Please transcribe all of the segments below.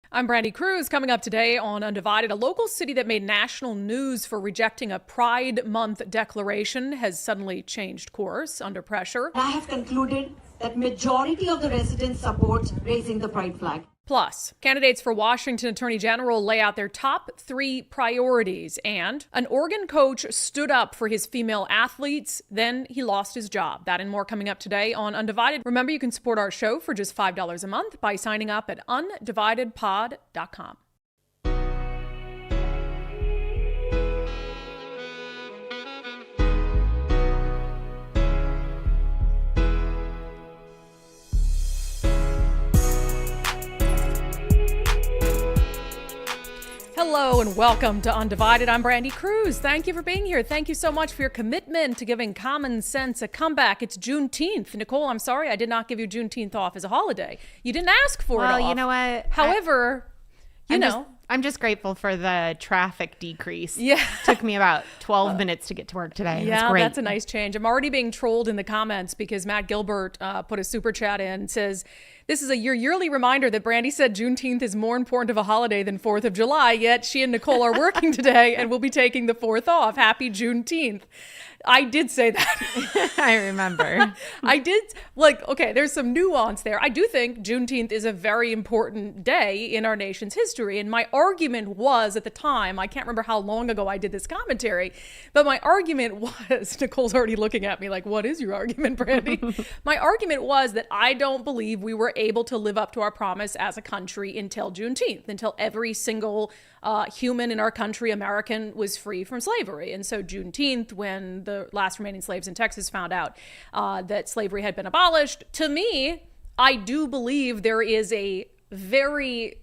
I'm Brandi Kruse. Coming up today on Undivided, a local city that made national news for rejecting a Pride Month declaration has suddenly changed course under pressure. I have concluded that majority of the residents support raising the pride flag. Plus, candidates for Washington Attorney General lay out their top 3 priorities, and an Oregon coach stood up for his female athletes, then he lost his job. That and more coming up today on Undivided. Remember, you can support our show for just $5 a month by signing up at undividedpod.com. Hello and welcome to Undivided. I'm Brandi Kruse. Thank you for being here. Thank you so much for your commitment to giving common sense a comeback. It's Juneteenth. Nicole, I'm sorry I did not give you Juneteenth off as a holiday. You didn't ask for it off. Well, you know what? However, I'm just grateful for the traffic decrease. Yeah. Took me about 12 minutes to get to work today. Yeah, great. That's a nice change. I'm already being trolled in the comments because Matt Gilbert put a super chat in and says, this is your yearly reminder that Brandi said Juneteenth is more important of a holiday than 4th of July, yet she and Nicole are working today and will be taking the 4th off. Happy Juneteenth. I did say that. I remember. I did. Okay, there's some nuance there. I do think Juneteenth is a very important day in our nation's history. And my argument was at the time, I can't remember how long ago I did this commentary, but my argument was, Nicole's already looking at me like, what is your argument, Brandi? My argument was that I don't believe we were able to live up to our promise as a country until Juneteenth, until every single human in our country, American, was free from slavery. And so Juneteenth, when the last remaining slaves in Texas found out that slavery had been abolished, to me, I do believe there is a very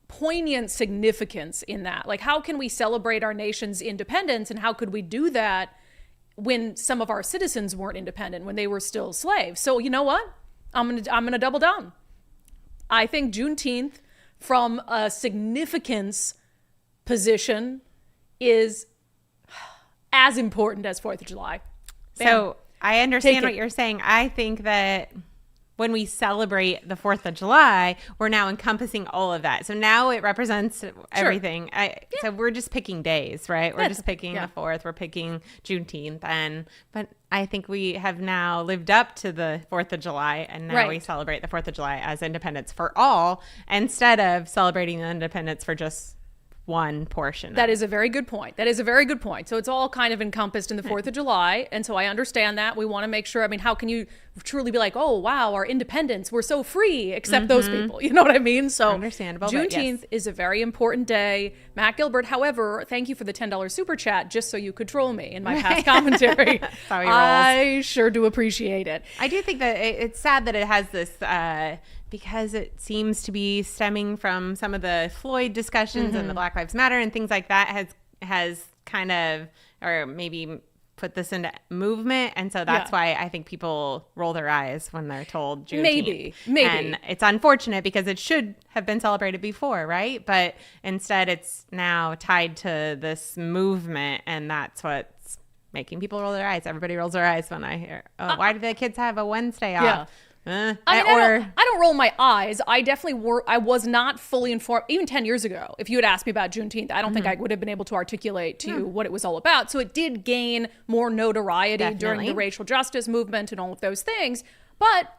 poignant significance in that. Like, how can we celebrate our nation's independence, and how could we do that when some of our citizens weren't independent, when they were still slaves? So you know what? I'm gonna double down. I think Juneteenth, from a significance position, is as important as 4th of July. Bam. So I understand what you're saying. I think that when we celebrate the 4th of July, we're now encompassing all of that. So now it represents everything. So we're just picking days, right? We're just picking the 4th. We're picking Juneteenth. But I think we have now lived up to the 4th of July, and now we celebrate the 4th of July as independence for all, instead of celebrating the independence for just one portion. That is a very good point. So it's all kind of encompassed in the 4th of July. And so I understand that. We want to make sure, how can you truly be like, oh, wow, our independence, we're so free, except those people. You know what I mean? So understandable. Juneteenth is a very important day. Matt Gilbert, however, thank you for the $10 super chat, just so you could troll me in my past commentary. I sure do appreciate it. I do think that it's sad that it has this, because it seems to be stemming from some of the Floyd discussions and the Black Lives Matter and things like that has kind of, or maybe put this into movement. And so that's why I think people roll their eyes when they're told Juneteenth. Maybe. And it's unfortunate because it should have been celebrated before, right? But instead it's now tied to this movement, and that's what's making people roll their eyes. Everybody rolls their eyes when I hear, why do the kids have a Wednesday off? Yeah. I don't roll my eyes. I was not fully informed. Even 10 years ago, if you had asked me about Juneteenth, I don't think I would have been able to articulate to you what it was all about. So it did gain more notoriety during the racial justice movement and all of those things. But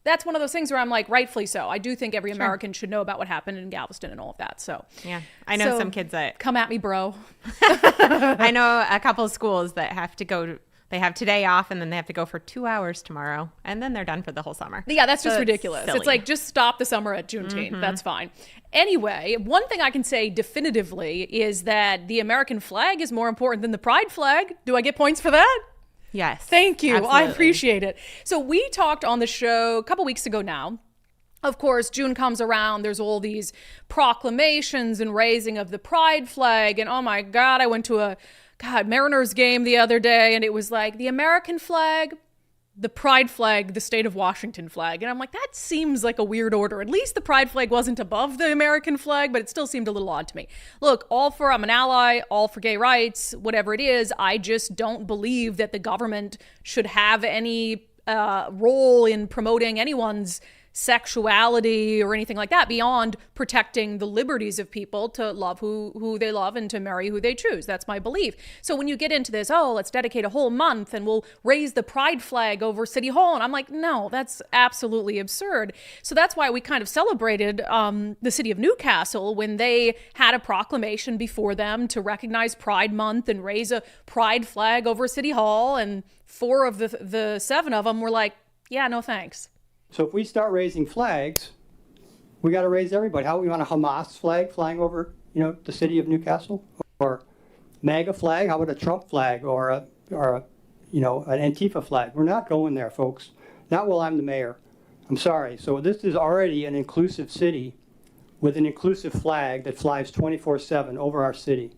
that's one of those things where I'm like, rightfully so. I do think every American should know about what happened in Galveston and all of that. So yeah, I know some kids that come at me, bro. I know a couple of schools that have to go. They have today off, and then they have to go for 2 hours tomorrow, and then they're done for the whole summer. Yeah, that's just ridiculous. It's like, just stop the summer at Juneteenth. That's fine. Anyway, one thing I can say definitively is that the American flag is more important than the pride flag. Do I get points for that? Yes. Thank you. Absolutely. I appreciate it. So we talked on the show a couple weeks ago now. Of course, June comes around, there's all these proclamations and raising of the pride flag. And oh my God, I went to a Mariners game the other day, and it was like the American flag, the pride flag, the state of Washington flag. And I'm like, that seems like a weird order. At least the pride flag wasn't above the American flag, but it still seemed a little odd to me. Look, I'm an ally, all for gay rights, whatever it is. I just don't believe that the government should have any role in promoting anyone's sexuality or anything like that beyond protecting the liberties of people to love who they love and to marry who they choose. That's my belief. So when you get into this, oh, let's dedicate a whole month and we'll raise the pride flag over City Hall. And I'm like, no, that's absolutely absurd. So that's why we kind of celebrated the city of Newcastle when they had a proclamation before them to recognize Pride Month and raise a pride flag over City Hall. And 4 of the 7 of them were like, yeah, no thanks. So if we start raising flags, we got to raise everybody. How we want a Hamas flag flying over, the city of Newcastle, or MAGA flag? How about a Trump flag or an Antifa flag? We're not going there, folks. Not while I'm the mayor. I'm sorry. So this is already an inclusive city with an inclusive flag that flies 24/7 over our city.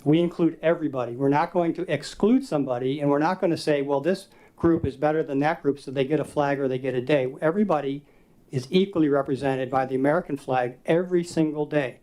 We include everybody. We're not going to exclude somebody, and we're not going to say, well, this group is better than that group, so they get a flag or they get a day. Everybody is equally represented by the American flag every single day.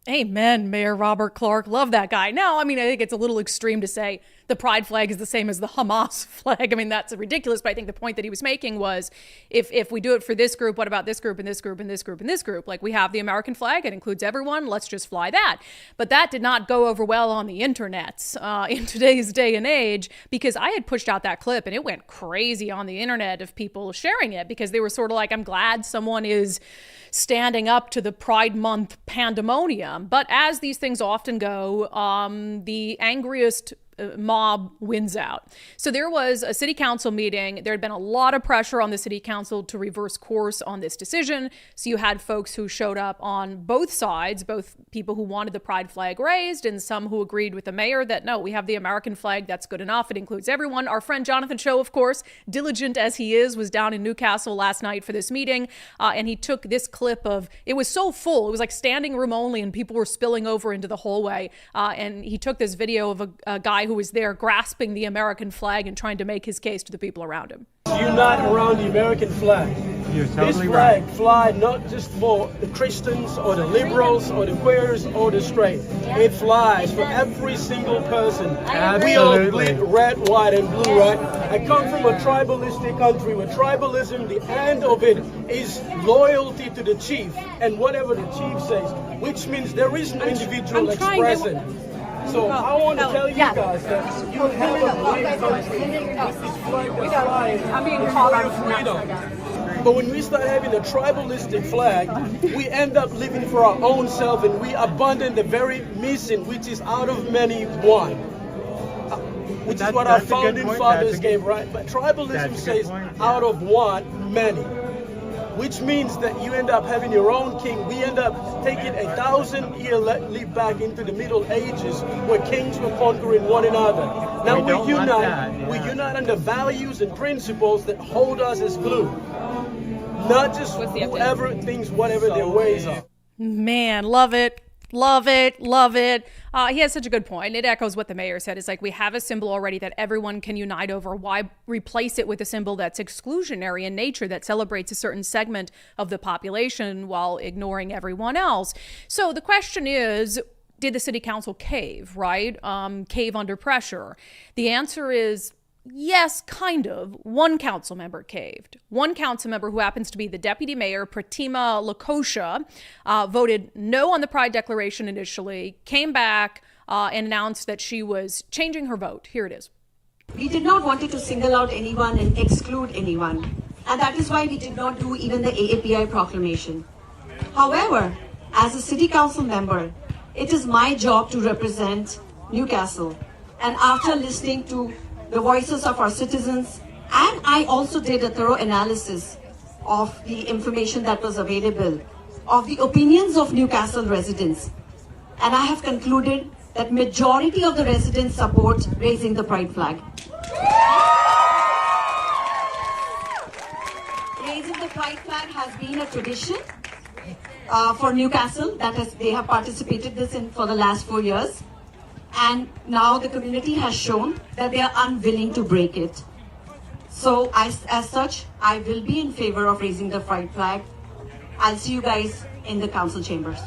Amen, Mayor Robert Clark. Love that guy. No, I think it's a little extreme to say the pride flag is the same as the Hamas flag. That's ridiculous. But I think the point that he was making was if we do it for this group, what about this group and this group and this group and this group? Like we have the American flag. It includes everyone. Let's just fly that. But that did not go over well on the internet in today's day and age, because I had pushed out that clip and it went crazy on the internet of people sharing it because they were sort of like, I'm glad someone is standing up to the Pride Month pandemonium. But as these things often go, the angriest mob wins out. So there was a city council meeting. There had been a lot of pressure on the city council to reverse course on this decision. So you had folks who showed up on both sides, both people who wanted the pride flag raised and some who agreed with the mayor that, no, we have the American flag. That's good enough. It includes everyone. Our friend Jonathan Cho, of course, diligent as he is, was down in Newcastle last night for this meeting. And he took this clip of, it was so full. It was like standing room only and people were spilling over into the hallway. And he took this video of a guy who was there grasping the American flag and trying to make his case to the people around him. Unite around the American flag. You're totally this flag right. fly not just for the Christians or the liberals or the queers or the straight. It flies for every single person. We all bleed red, white, and blue, right? I come from a tribalistic country where tribalism, the end of it is loyalty to the chief and whatever the chief says, which means there is no individual expression. So I want to tell you guys that you have a great country with this flag that's flying. I'm being called on freedom. But when we start having a tribalistic flag, we end up living for our own self and we abandon the very mission, which is out of many one. Which is what our founding fathers gave, right? But tribalism says out of one, many. Which means that you end up having your own king. We end up taking 1,000-year leap back into the Middle Ages where kings were conquering one another. Now we unite under values and principles that hold us as glue. Not just whoever thinks whatever their ways are. Man, love it. Love it. Love it. He has such a good point. It echoes what the mayor said. It's like we have a symbol already that everyone can unite over. Why replace it with a symbol that's exclusionary in nature, that celebrates a certain segment of the population while ignoring everyone else? So the question is, did the city council cave, right? Cave under pressure? The answer is yes, kind of. One council member caved. One council member, who happens to be the deputy mayor, Pratima Lakosha, voted no on the Pride Declaration initially, came back and announced that she was changing her vote. Here it is. We did not want to single out anyone and exclude anyone. And that is why we did not do even the AAPI proclamation. However, as a city council member, it is my job to represent Newcastle. And after listening to the voices of our citizens, and I also did a thorough analysis of the information that was available, of the opinions of Newcastle residents. And I have concluded that majority of the residents support raising the pride flag. Raising the pride flag has been a tradition for Newcastle. They have participated this in for the last 4 years. And now the community has shown that they are unwilling to break it. So as such, I will be in favor of raising the pride flag. I'll see you guys in the council chambers.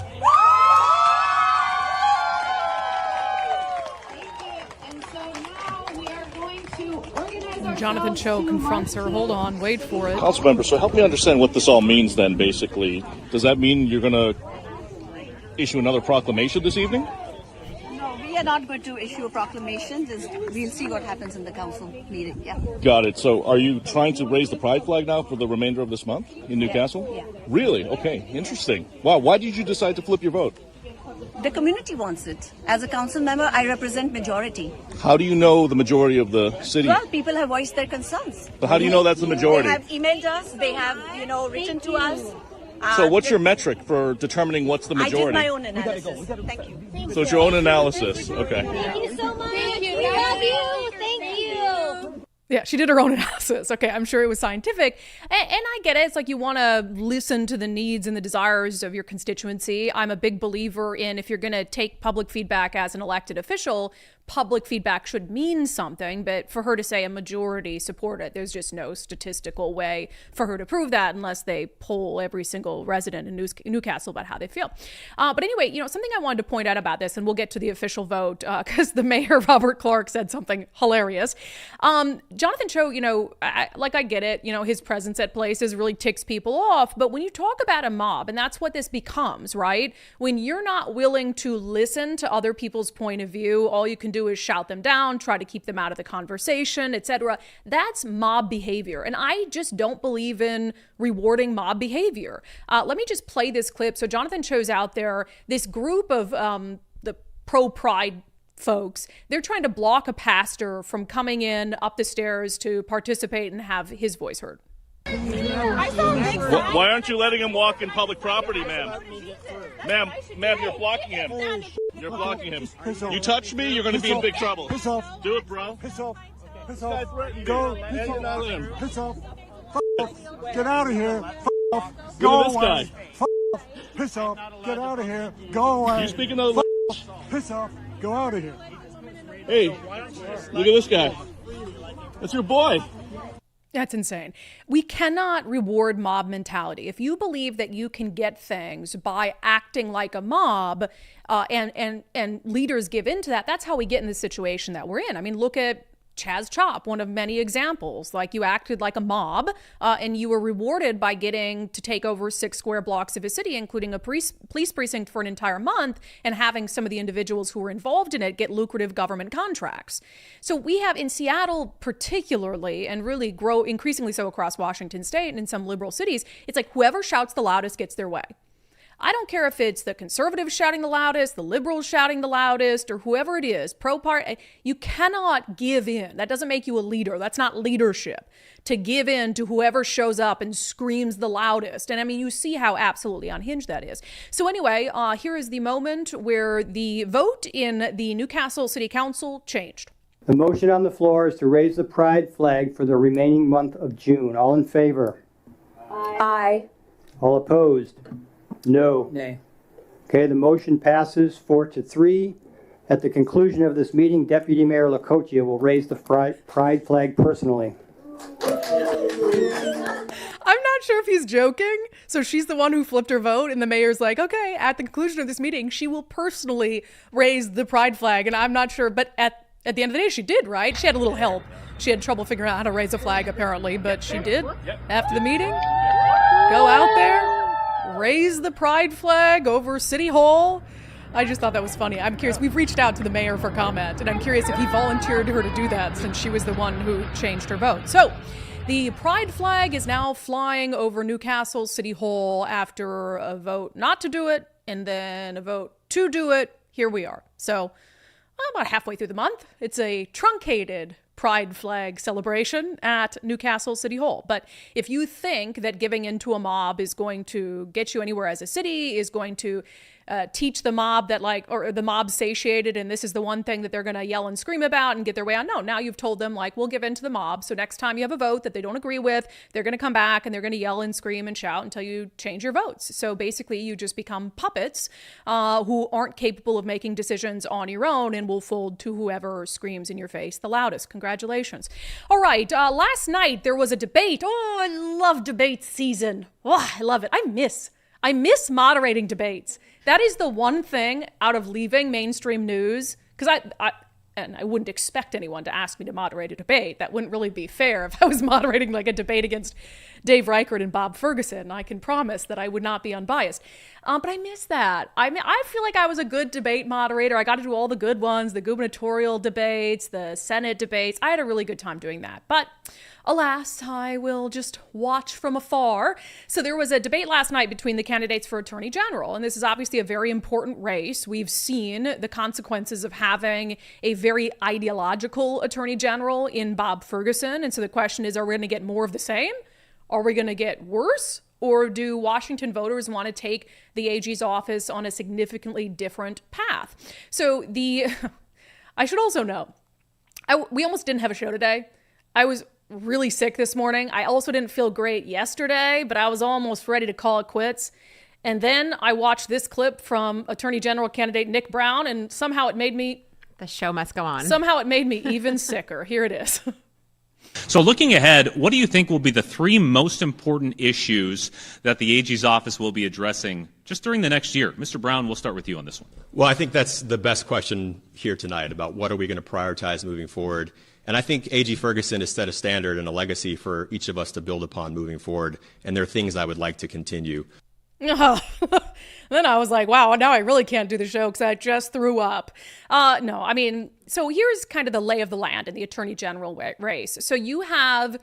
Thank you. And so now we are going to organize Jonathan Cho confronts her. Hold on, wait for it. Councilmember, so help me understand what this all means then, basically. Does that mean you're going to issue another proclamation this evening? No, we are not going to issue a proclamation. We'll see what happens in the council meeting. Yeah. Got it. So are you trying to raise the pride flag now for the remainder of this month in Newcastle? Yeah. Really? Okay. Interesting. Wow. Why did you decide to flip your vote? The community wants it. As a council member, I represent majority. How do you know the majority of the city? Well, people have voiced their concerns. But how do you know that's the majority? They have emailed us. They have, written to us. So what's your metric for determining what's the majority? I did my own analysis. Thank you. So it's your own analysis. Okay. Thank you so much. We love you. Thank you. Yeah, she did her own analysis. Okay, I'm sure it was scientific. And I get it. It's like you want to listen to the needs and the desires of your constituency. I'm a big believer in if you're going to take public feedback as an elected official, public feedback should mean something. But for her to say a majority support it, there's just no statistical way for her to prove that unless they poll every single resident in Newcastle about how they feel. But anyway, something I wanted to point out about this, and we'll get to the official vote because the mayor, Robert Clark, said something hilarious. Jonathan Cho, I get it. His presence at places really ticks people off. But when you talk about a mob, and that's what this becomes, right? When you're not willing to listen to other people's point of view, all you can do is shout them down, try to keep them out of the conversation, etc. That's mob behavior. And I just don't believe in rewarding mob behavior. Let me just play this clip. So Jonathan Cho's out there, this group of the pro-pride folks, they're trying to block a pastor from coming in up the stairs to participate and have his voice heard. Why aren't you letting him walk in public property, ma'am? Ma'am, you're blocking him. You're blocking him. You touch me, you're going to be in big trouble. Piss off. Do it, bro. Piss off. Piss This guy off. threatened Go. me. And you're not him. Piss off. F off. Get out of here. F off. Look Go at this away. guy. F off. Piss off. Get out of here. Go away. You speak another language? Piss off. Go out of here. Hey, look at this guy. That's your boy. That's insane. We cannot reward mob mentality. If you believe that you can get things by acting like a mob, and leaders give into that, that's how we get in the situation that we're in. I mean, look at Chaz Chop, one of many examples. Like, you acted like a mob, and you were rewarded by getting to take over 6 square blocks of a city, including a police precinct for an entire month, and having some of the individuals who were involved in it get lucrative government contracts. So we have in Seattle particularly, and really grow increasingly so across Washington state and in some liberal cities, it's like whoever shouts the loudest gets their way. I don't care if it's the conservatives shouting the loudest, the liberals shouting the loudest, or whoever it is, pro-party. You cannot give in. That doesn't make you a leader. That's not leadership, to give in to whoever shows up and screams the loudest. And I mean, you see how absolutely unhinged that is. So anyway, here is the moment where the vote in the Newcastle City Council changed. The motion on the floor is to raise the pride flag for the remaining month of June. All in favor? Aye. All opposed? No. Nay. Okay, the motion passes 4-3. At the conclusion of this meeting, Deputy Mayor Lacochia will raise the pride flag personally. I'm not sure if he's joking. So she's the one who flipped her vote, and the mayor's like, okay, at the conclusion of this meeting, she will personally raise the pride flag. And I'm not sure, but at the end of the day, she did, right? She had a little help. She had trouble figuring out how to raise a flag, apparently, but she did. After the meeting, go out there, raise the pride flag over City Hall. I just thought that was funny. I'm curious. We've reached out to the mayor for comment, and I'm curious if he volunteered her to do that since she was the one who changed her vote. So the pride flag is now flying over Newcastle City Hall after a vote not to do it and then a vote to do it. Here we are. So about halfway through the month. It's a truncated pride flag celebration at Newcastle City Hall. But if you think that giving into a mob is going to get you anywhere as a city, is going to teach the mob that or the mob satiated and this is the one thing that they're going to yell and scream about and get their way on. No, now you've told them we'll give in to the mob. So next time you have a vote that they don't agree with, they're going to come back and they're going to yell and scream and shout until you change your votes. So basically you just become puppets who aren't capable of making decisions on your own and will fold to whoever screams in your face the loudest. Congratulations. All right. Last night there was a debate. Oh, I love debate season. Oh, I love it. I miss moderating debates. That is the one thing out of leaving mainstream news, because and I wouldn't expect anyone to ask me to moderate a debate. That wouldn't really be fair if I was moderating like a debate against Dave Reichert and Bob Ferguson. I can promise that I would not be unbiased. But I miss that. I mean, I feel like I was a good debate moderator. I got to do all the good ones, the gubernatorial debates, the Senate debates. I had a really good time doing that. But alas, I will just watch from afar. So there was a debate last night between the candidates for Attorney General, and this is obviously a very important race. We've seen the consequences of having a very ideological Attorney General in Bob Ferguson. And so the question is, are we going to get more of the same? Are we going to get worse? Or do Washington voters want to take the AG's office on a significantly different path? So I should also know, we almost didn't have a show today. I was really sick this morning. I also didn't feel great yesterday, but I was almost ready to call it quits. And then I watched this clip from Attorney General candidate Nick Brown, and somehow it made me... The show must go on. Somehow it made me even sicker. Here it is. So looking ahead, what do you think will be the three most important issues that the AG's office will be addressing just during the next year? Mr. Brown, we'll start with you on this one. Well, I think that's the best question here tonight about what are we going to prioritize moving forward. And I think AG Ferguson has set a standard and a legacy for each of us to build upon moving forward. And there are things I would like to continue. Then I was like, wow, now I really can't do the show because I just threw up. No, I mean, so here's kind of the lay of the land in the Attorney General race. So you have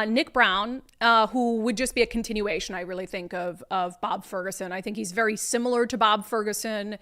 Nick Brown, who would just be a continuation, I really think, of Bob Ferguson. I think he's very similar to Bob Ferguson.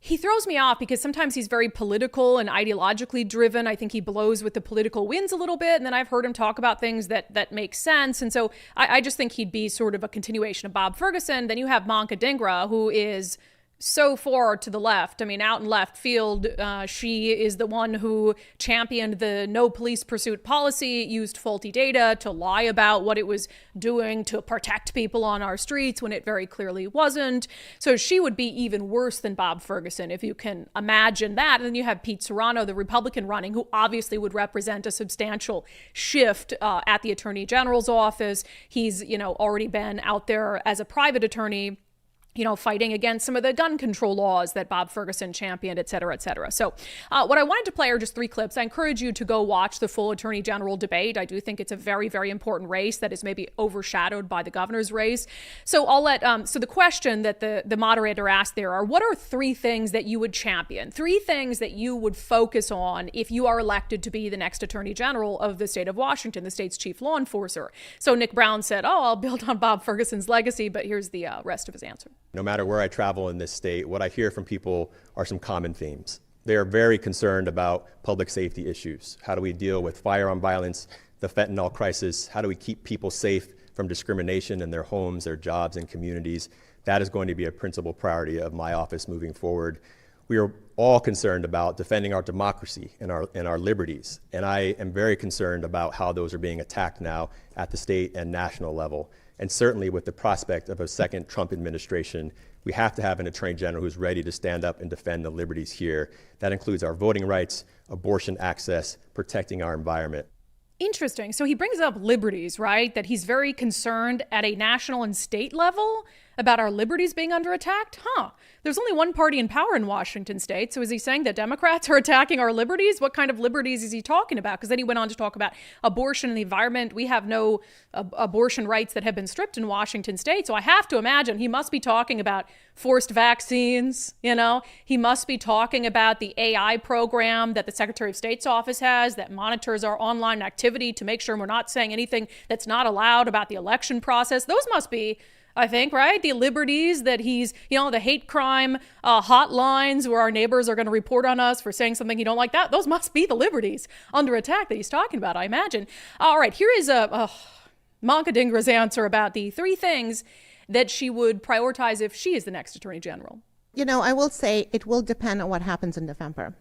He throws me off because sometimes he's very political and ideologically driven. I think he blows with the political winds a little bit. And then I've heard him talk about things that make sense. And so I just think he'd be sort of a continuation of Bob Ferguson. Then you have Manka Dhingra, who is so far to the left. I mean, out in left field, she is the one who championed the no police pursuit policy, used faulty data to lie about what it was doing to protect people on our streets when it very clearly wasn't. So she would be even worse than Bob Ferguson, if you can imagine that. And then you have Pete Serrano, the Republican running, who obviously would represent a substantial shift at the Attorney General's office. He's, already been out there as a private attorney, fighting against some of the gun control laws that Bob Ferguson championed, et cetera, et cetera. So what I wanted to play are just three clips. I encourage you to go watch the full Attorney General debate. I do think it's a very, very important race that is maybe overshadowed by the governor's race. So I'll let, so the question that the moderator asked there are, what are three things that you would champion? Three things that you would focus on if you are elected to be the next Attorney General of the state of Washington, the state's chief law enforcer. So Nick Brown said, I'll build on Bob Ferguson's legacy, but here's the rest of his answer. No matter where I travel in this state, what I hear from people are some common themes. They are very concerned about public safety issues. How do we deal with firearm violence, the fentanyl crisis? How do we keep people safe from discrimination in their homes, their jobs, and communities? That is going to be a principal priority of my office moving forward. We are all concerned about defending our democracy and our liberties. And I am very concerned about how those are being attacked now at the state and national level. And certainly with the prospect of a second Trump administration, we have to have an Attorney General who's ready to stand up and defend the liberties here. That includes our voting rights, abortion access, protecting our environment. Interesting. So he brings up liberties, right? That he's very concerned at a national and state level about our liberties being under attack? There's only one party in power in Washington state. So is he saying that Democrats are attacking our liberties? What kind of liberties is he talking about? Because then he went on to talk about abortion and the environment. We have no abortion rights that have been stripped in Washington state. So I have to imagine he must be talking about forced vaccines. He must be talking about the AI program that the Secretary of State's office has that monitors our online activity to make sure we're not saying anything that's not allowed about the election process. Those must be, I think, right? The liberties that he's, the hate crime hotlines where our neighbors are going to report on us for saying something you don't like. Those must be the liberties under attack that he's talking about, I imagine. All right, here is Manka Dhingra's answer about the three things that she would prioritize if she is the next Attorney General. I will say it will depend on what happens in November.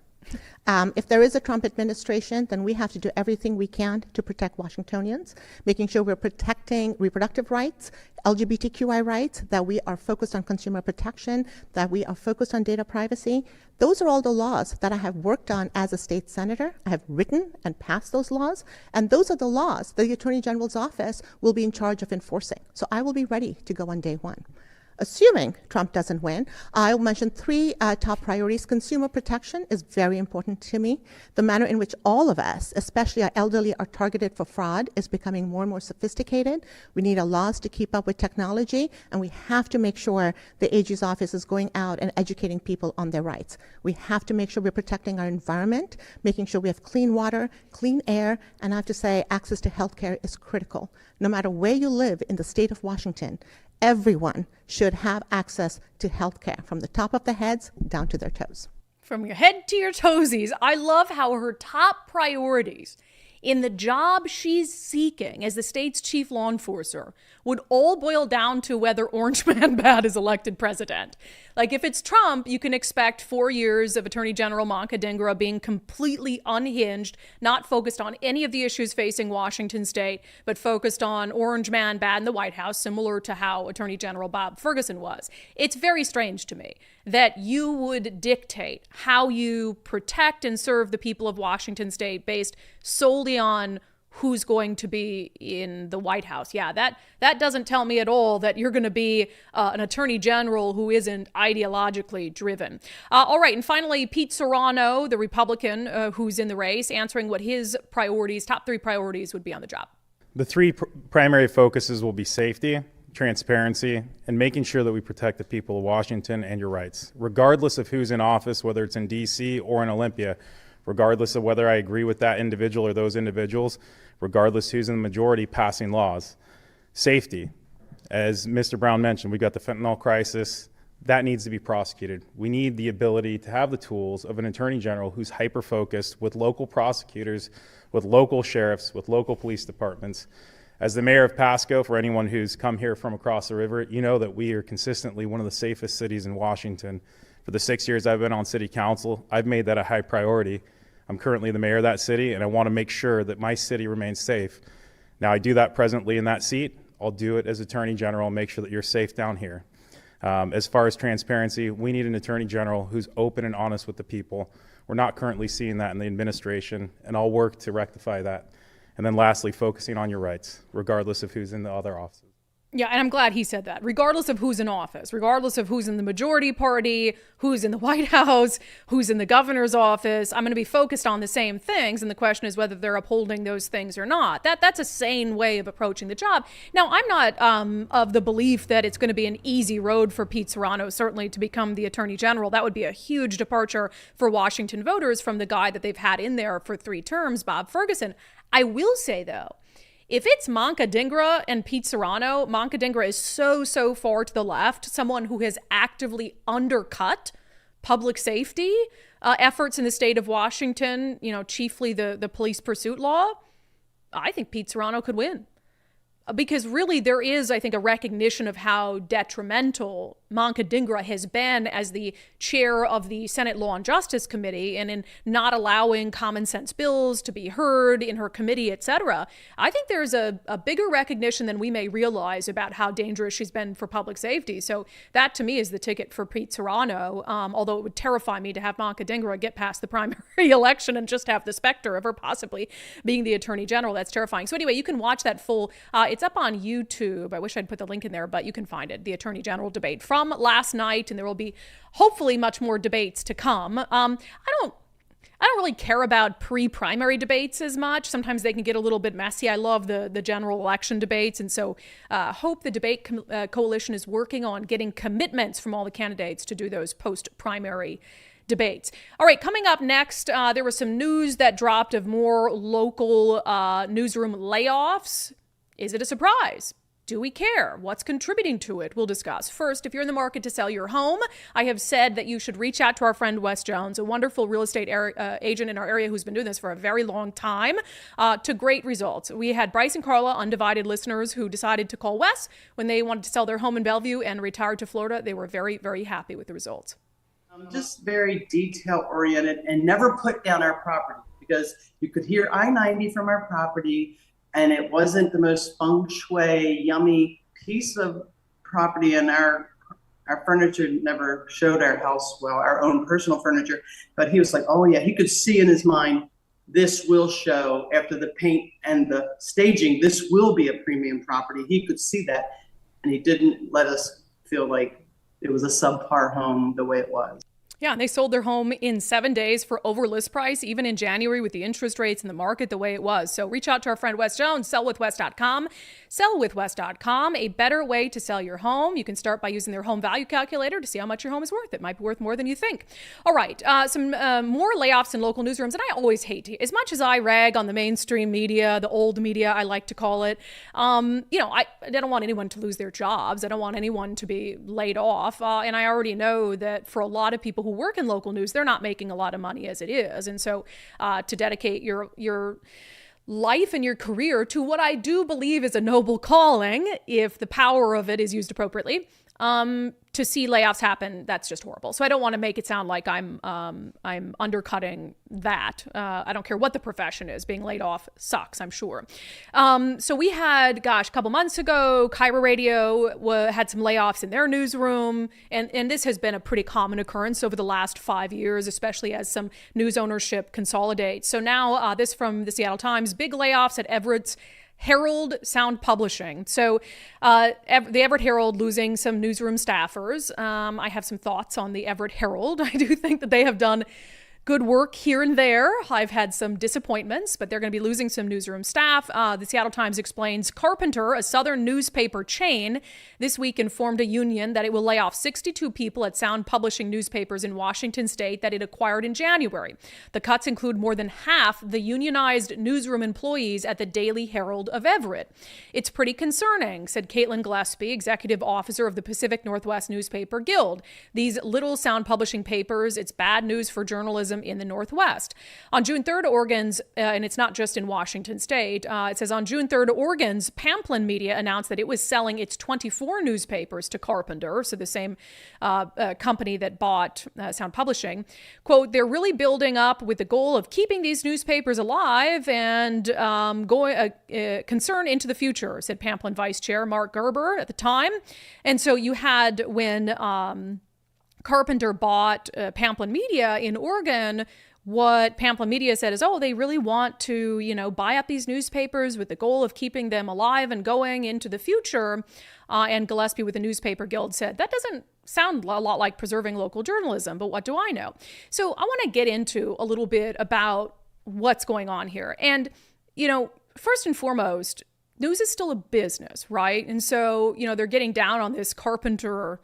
If there is a Trump administration, then we have to do everything we can to protect Washingtonians, making sure we're protecting reproductive rights, LGBTQI rights, that we are focused on consumer protection, that we are focused on data privacy. Those are all the laws that I have worked on as a state senator. I have written and passed those laws, and those are the laws that the Attorney General's office will be in charge of enforcing. So I will be ready to go on day one. assuming Trump doesn't win, I'll mention three top priorities. Consumer protection is very important to me. The manner in which all of us, especially our elderly, are targeted for fraud is becoming more and more sophisticated. We need laws to keep up with technology, and we have to make sure the AG's office is going out and educating people on their rights. We have to make sure we're protecting our environment, making sure we have clean water, clean air, and I have to say access to healthcare is critical. No matter where you live in the state of Washington, everyone should have access to healthcare from the top of their heads down to their toes. From your head to your toesies. I love how her top priorities in the job she's seeking as the state's chief law enforcer would all boil down to whether Orange Man Bad is elected president. Like, if it's Trump, you can expect 4 years of Attorney General Moncadingra being completely unhinged, not focused on any of the issues facing Washington state, but focused on Orange Man Bad in the White House, similar to how Attorney General Bob Ferguson was. It's very strange to me that you would dictate how you protect and serve the people of Washington state based solely on who's going to be in the White House. Yeah, that doesn't tell me at all that you're going to be an attorney general who isn't ideologically driven. All right, and finally, Pete Serrano, the Republican who's in the race, answering what his priorities, top three priorities would be on the job. The three primary focuses will be safety, transparency, and making sure that we protect the people of Washington and your rights, regardless of who's in office, whether it's in D.C. or in Olympia, regardless of whether I agree with that individual or those individuals, regardless who's in the majority passing laws. Safety, as Mr. Brown mentioned, we've got the fentanyl crisis. That needs to be prosecuted. We need the ability to have the tools of an attorney general who's hyper-focused with local prosecutors, with local sheriffs, with local police departments. As the mayor of Pasco, for anyone who's come here from across the river, you know that we are consistently one of the safest cities in Washington. For the 6 years I've been on city council, I've made that a high priority. I'm currently the mayor of that city, and I want to make sure that my city remains safe. Now, I do that presently in that seat. I'll do it as Attorney General and make sure that you're safe down here. As far as transparency, we need an Attorney General who's open and honest with the people. We're not currently seeing that in the administration, and I'll work to rectify that. And then lastly, focusing on your rights, regardless of who's in the other offices. Yeah, and I'm glad he said that. Regardless of who's in office, regardless of who's in the majority party, who's in the White House, who's in the governor's office, I'm going to be focused on the same things. And the question is whether they're upholding those things or not. That's a sane way of approaching the job. Now, I'm not of the belief that it's going to be an easy road for Pete Serrano, certainly, to become the attorney general. That would be a huge departure for Washington voters from the guy that they've had in there for 3 terms, Bob Ferguson. I will say, though, if it's Moncadingra and Pete Serrano, Moncadingra is so far to the left, someone who has actively undercut public safety efforts in the state of Washington, chiefly the police pursuit law. I think Pete Serrano could win. Because really there is, I think, a recognition of how detrimental Moncadingra has been as the chair of the Senate Law and Justice Committee and in not allowing common sense bills to be heard in her committee, et cetera. I think there's a bigger recognition than we may realize about how dangerous she's been for public safety. So that, to me, is the ticket for Pete Serrano, although it would terrify me to have Moncadingra get past the primary election and just have the specter of her possibly being the attorney general. That's terrifying. So anyway, you can watch that full, it's up on YouTube. I wish I'd put the link in there, but you can find it. The attorney general debate from last night, and there will be hopefully much more debates to come. I don't really care about pre-primary debates as much. Sometimes they can get a little bit messy. I love the general election debates, and so hope the debate coalition is working on getting commitments from all the candidates to do those post-primary debates. All right, coming up next, there was some news that dropped of more local newsroom layoffs. Is it a surprise? Do we care? What's contributing to it? We'll discuss. First, if you're in the market to sell your home, I have said that you should reach out to our friend Wes Jones, a wonderful real estate agent in our area who's been doing this for a very long time, to great results. We had Bryce and Carla, unDivided listeners, who decided to call Wes when they wanted to sell their home in Bellevue and retire to Florida. They were very, very happy with the results. Just very detail-oriented and never put down our property, because you could hear I-90 from our property, and it wasn't the most feng shui, yummy piece of property, and our furniture never showed our house well, our own personal furniture. But he was like, oh yeah, he could see in his mind, this will show after the paint and the staging, this will be a premium property. He could see that, and he didn't let us feel like it was a subpar home the way it was. Yeah, and they sold their home in 7 days for over list price, even in January with the interest rates and the market the way it was. So reach out to our friend Wes Jones, sellwithwes.com. Sellwithwes.com, a better way to sell your home. You can start by using their home value calculator to see how much your home is worth. It might be worth more than you think. All right, some more layoffs in local newsrooms. And I always hate to, as much as I rag on the mainstream media, the old media, I like to call it, I don't want anyone to lose their jobs. I don't want anyone to be laid off. And I already know that for a lot of people who work in local news, they're not making a lot of money as it is. And so to dedicate your life and your career to what I do believe is a noble calling, if the power of it is used appropriately, to see layoffs happen, that's just horrible. So I don't want to make it sound like I'm undercutting that. I don't care what the profession is. Being laid off sucks, I'm sure. So we had, a couple months ago, Cairo Radio had some layoffs in their newsroom. And this has been a pretty common occurrence over the last 5 years, especially as some news ownership consolidates. So now this from the Seattle Times, big layoffs at Everett's Herald Sound Publishing. So the Everett Herald losing some newsroom staffers. I have some thoughts on the Everett Herald. I do think that they have done good work here and there. I've had some disappointments, but they're going to be losing some newsroom staff. The Seattle Times explains Carpenter, a southern newspaper chain, this week informed a union that it will lay off 62 people at Sound Publishing newspapers in Washington state that it acquired in January. The cuts include more than half the unionized newsroom employees at the Daily Herald of Everett. It's pretty concerning, said Caitlin Gillespie, executive officer of the Pacific Northwest Newspaper Guild. These little Sound Publishing papers, it's bad news for journalism in the Northwest. On June 3rd, Oregon's, and it's not just in Washington state, it says on June 3rd, Oregon's Pamplin Media announced that it was selling its 24 newspapers to Carpenter, so the same company that bought Sound Publishing. Quote, they're really building up with the goal of keeping these newspapers alive and going concern into the future, said Pamplin Vice Chair Mark Gerber at the time. And so you had when Carpenter bought Pamplin Media in Oregon, what Pamplin Media said is, they really want to, buy up these newspapers with the goal of keeping them alive and going into the future. And Gillespie with the Newspaper Guild said, that doesn't sound a lot like preserving local journalism, but what do I know? So I want to get into a little bit about what's going on here. And, first and foremost, news is still a business, right? And so, they're getting down on this Carpenter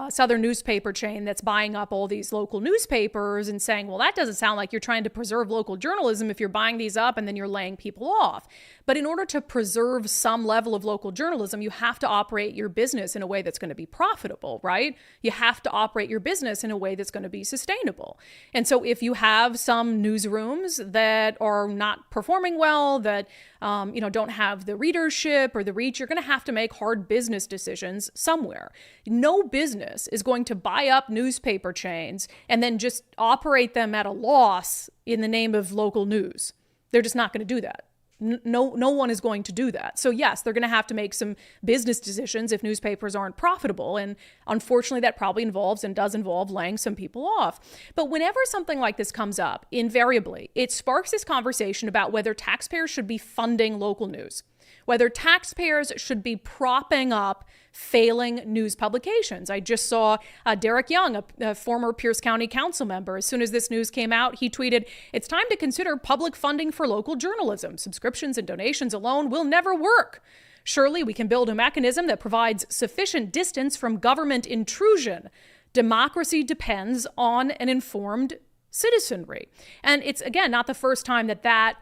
southern newspaper chain that's buying up all these local newspapers and saying, well, that doesn't sound like you're trying to preserve local journalism if you're buying these up and then you're laying people off. But in order to preserve some level of local journalism, you have to operate your business in a way that's going to be profitable, right? You have to operate your business in a way that's going to be sustainable. And so if you have some newsrooms that are not performing well, that don't have the readership or the reach, you're going to have to make hard business decisions somewhere. No business is going to buy up newspaper chains and then just operate them at a loss in the name of local news. They're just not going to do that. No one is going to do that. So yes, they're going to have to make some business decisions if newspapers aren't profitable. And unfortunately, that probably involves and does involve laying some people off. But whenever something like this comes up, invariably, it sparks this conversation about whether taxpayers should be funding local news, whether taxpayers should be propping up failing news publications. I just saw Derek Young, a former Pierce County council member. As soon as this news came out, he tweeted, "It's time to consider public funding for local journalism. Subscriptions and donations alone will never work. Surely we can build a mechanism that provides sufficient distance from government intrusion. Democracy depends on an informed citizenry." And it's, again, not the first time that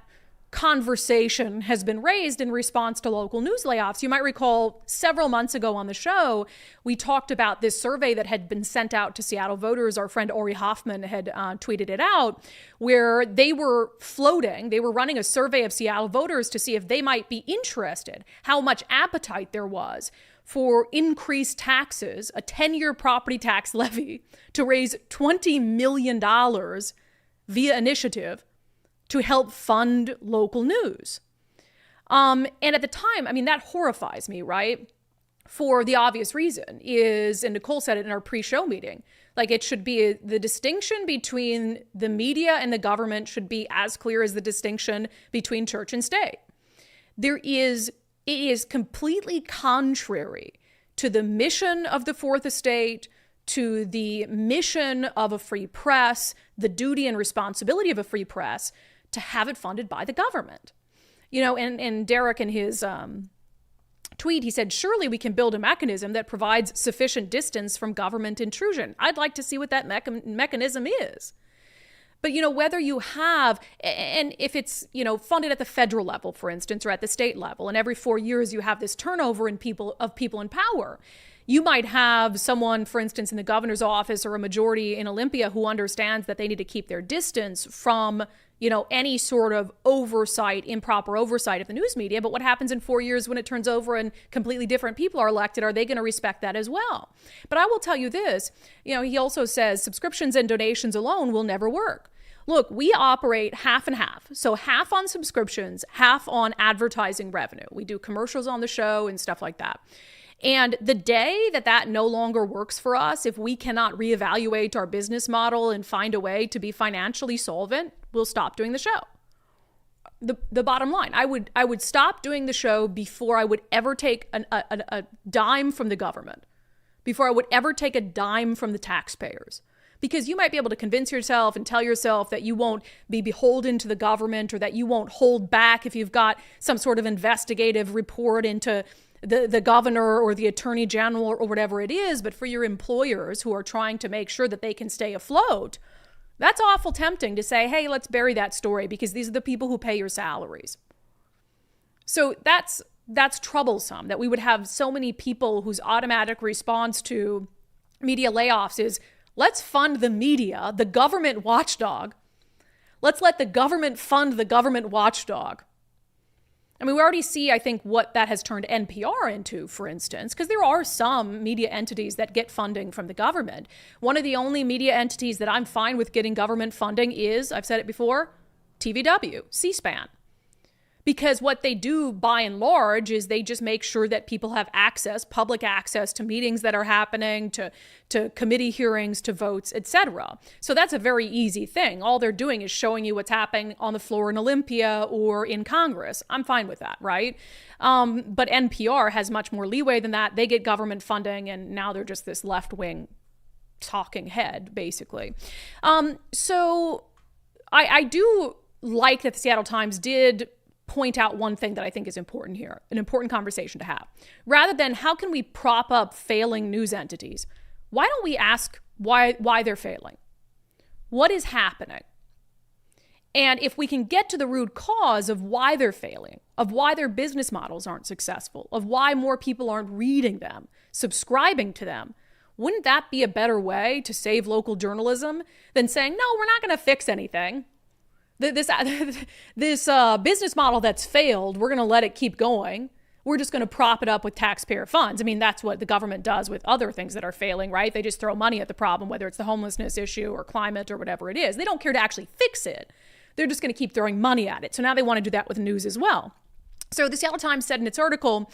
conversation has been raised in response to local news layoffs. You might recall several months ago on the show, we talked about this survey that had been sent out to Seattle voters. Our friend Ori Hoffman had tweeted it out, where they were running a survey of Seattle voters to see if they might be interested, how much appetite there was for increased taxes, a 10-year property tax levy to raise $20 million via initiative to help fund local news. And at the time, that horrifies me, right? For the obvious reason is, and Nicole said it in our pre-show meeting, it should be the distinction between the media and the government should be as clear as the distinction between church and state. It is completely contrary to the mission of the Fourth Estate, to the mission of a free press, the duty and responsibility of a free press, to have it funded by the government. And Derek in his tweet, he said, surely we can build a mechanism that provides sufficient distance from government intrusion. I'd like to see what that mechanism is. But, whether you have, and if it's, funded at the federal level, for instance, or at the state level, and every 4 years you have this turnover in people in power, you might have someone, for instance, in the governor's office or a majority in Olympia who understands that they need to keep their distance from, any sort of improper oversight of the news media. But what happens in 4 years when it turns over and completely different people are elected? Are they going to respect that as well? But I will tell you this, he also says subscriptions and donations alone will never work. Look, we operate half and half. So half on subscriptions, half on advertising revenue. We do commercials on the show and stuff like that. And the day that no longer works for us, if we cannot reevaluate our business model and find a way to be financially solvent, we'll stop doing the show. The bottom line, I would stop doing the show before I would ever take a dime from the government, before I would ever take a dime from the taxpayers. Because you might be able to convince yourself and tell yourself that you won't be beholden to the government, or that you won't hold back if you've got some sort of investigative report into the governor or the attorney general or whatever it is. But for your employers who are trying to make sure that they can stay afloat, that's awful tempting to say, hey, let's bury that story because these are the people who pay your salaries. So that's troublesome, that we would have so many people whose automatic response to media layoffs is, let's fund the media, the government watchdog. Let's let the government fund the government watchdog. I mean, we already see, I think, what that has turned NPR into, for instance, because there are some media entities that get funding from the government. One of the only media entities that I'm fine with getting government funding is, I've said it before, TVW, C-SPAN. Because what they do by and large is they just make sure that people have access, public access to meetings that are happening, to committee hearings, to votes, etc. So that's a very easy thing. All they're doing is showing you what's happening on the floor in Olympia or in Congress. I'm fine with that, right? But NPR has much more leeway than that. They get government funding, and now they're just this left-wing talking head, basically. So I do like that the Seattle Times did point out one thing that I think is important here, an important conversation to have. Rather than how can we prop up failing news entities, why don't we ask why they're failing? What is happening? And if we can get to the root cause of why they're failing, of why their business models aren't successful, of why more people aren't reading them, subscribing to them, wouldn't that be a better way to save local journalism than saying, no, we're not going to fix anything. This business model that's failed, we're going to let it keep going. We're just going to prop it up with taxpayer funds. I mean, that's what the government does with other things that are failing, right? They just throw money at the problem, whether it's the homelessness issue or climate or whatever it is. They don't care to actually fix it. They're just going to keep throwing money at it. So now they want to do that with news as well. So the Seattle Times said in its article,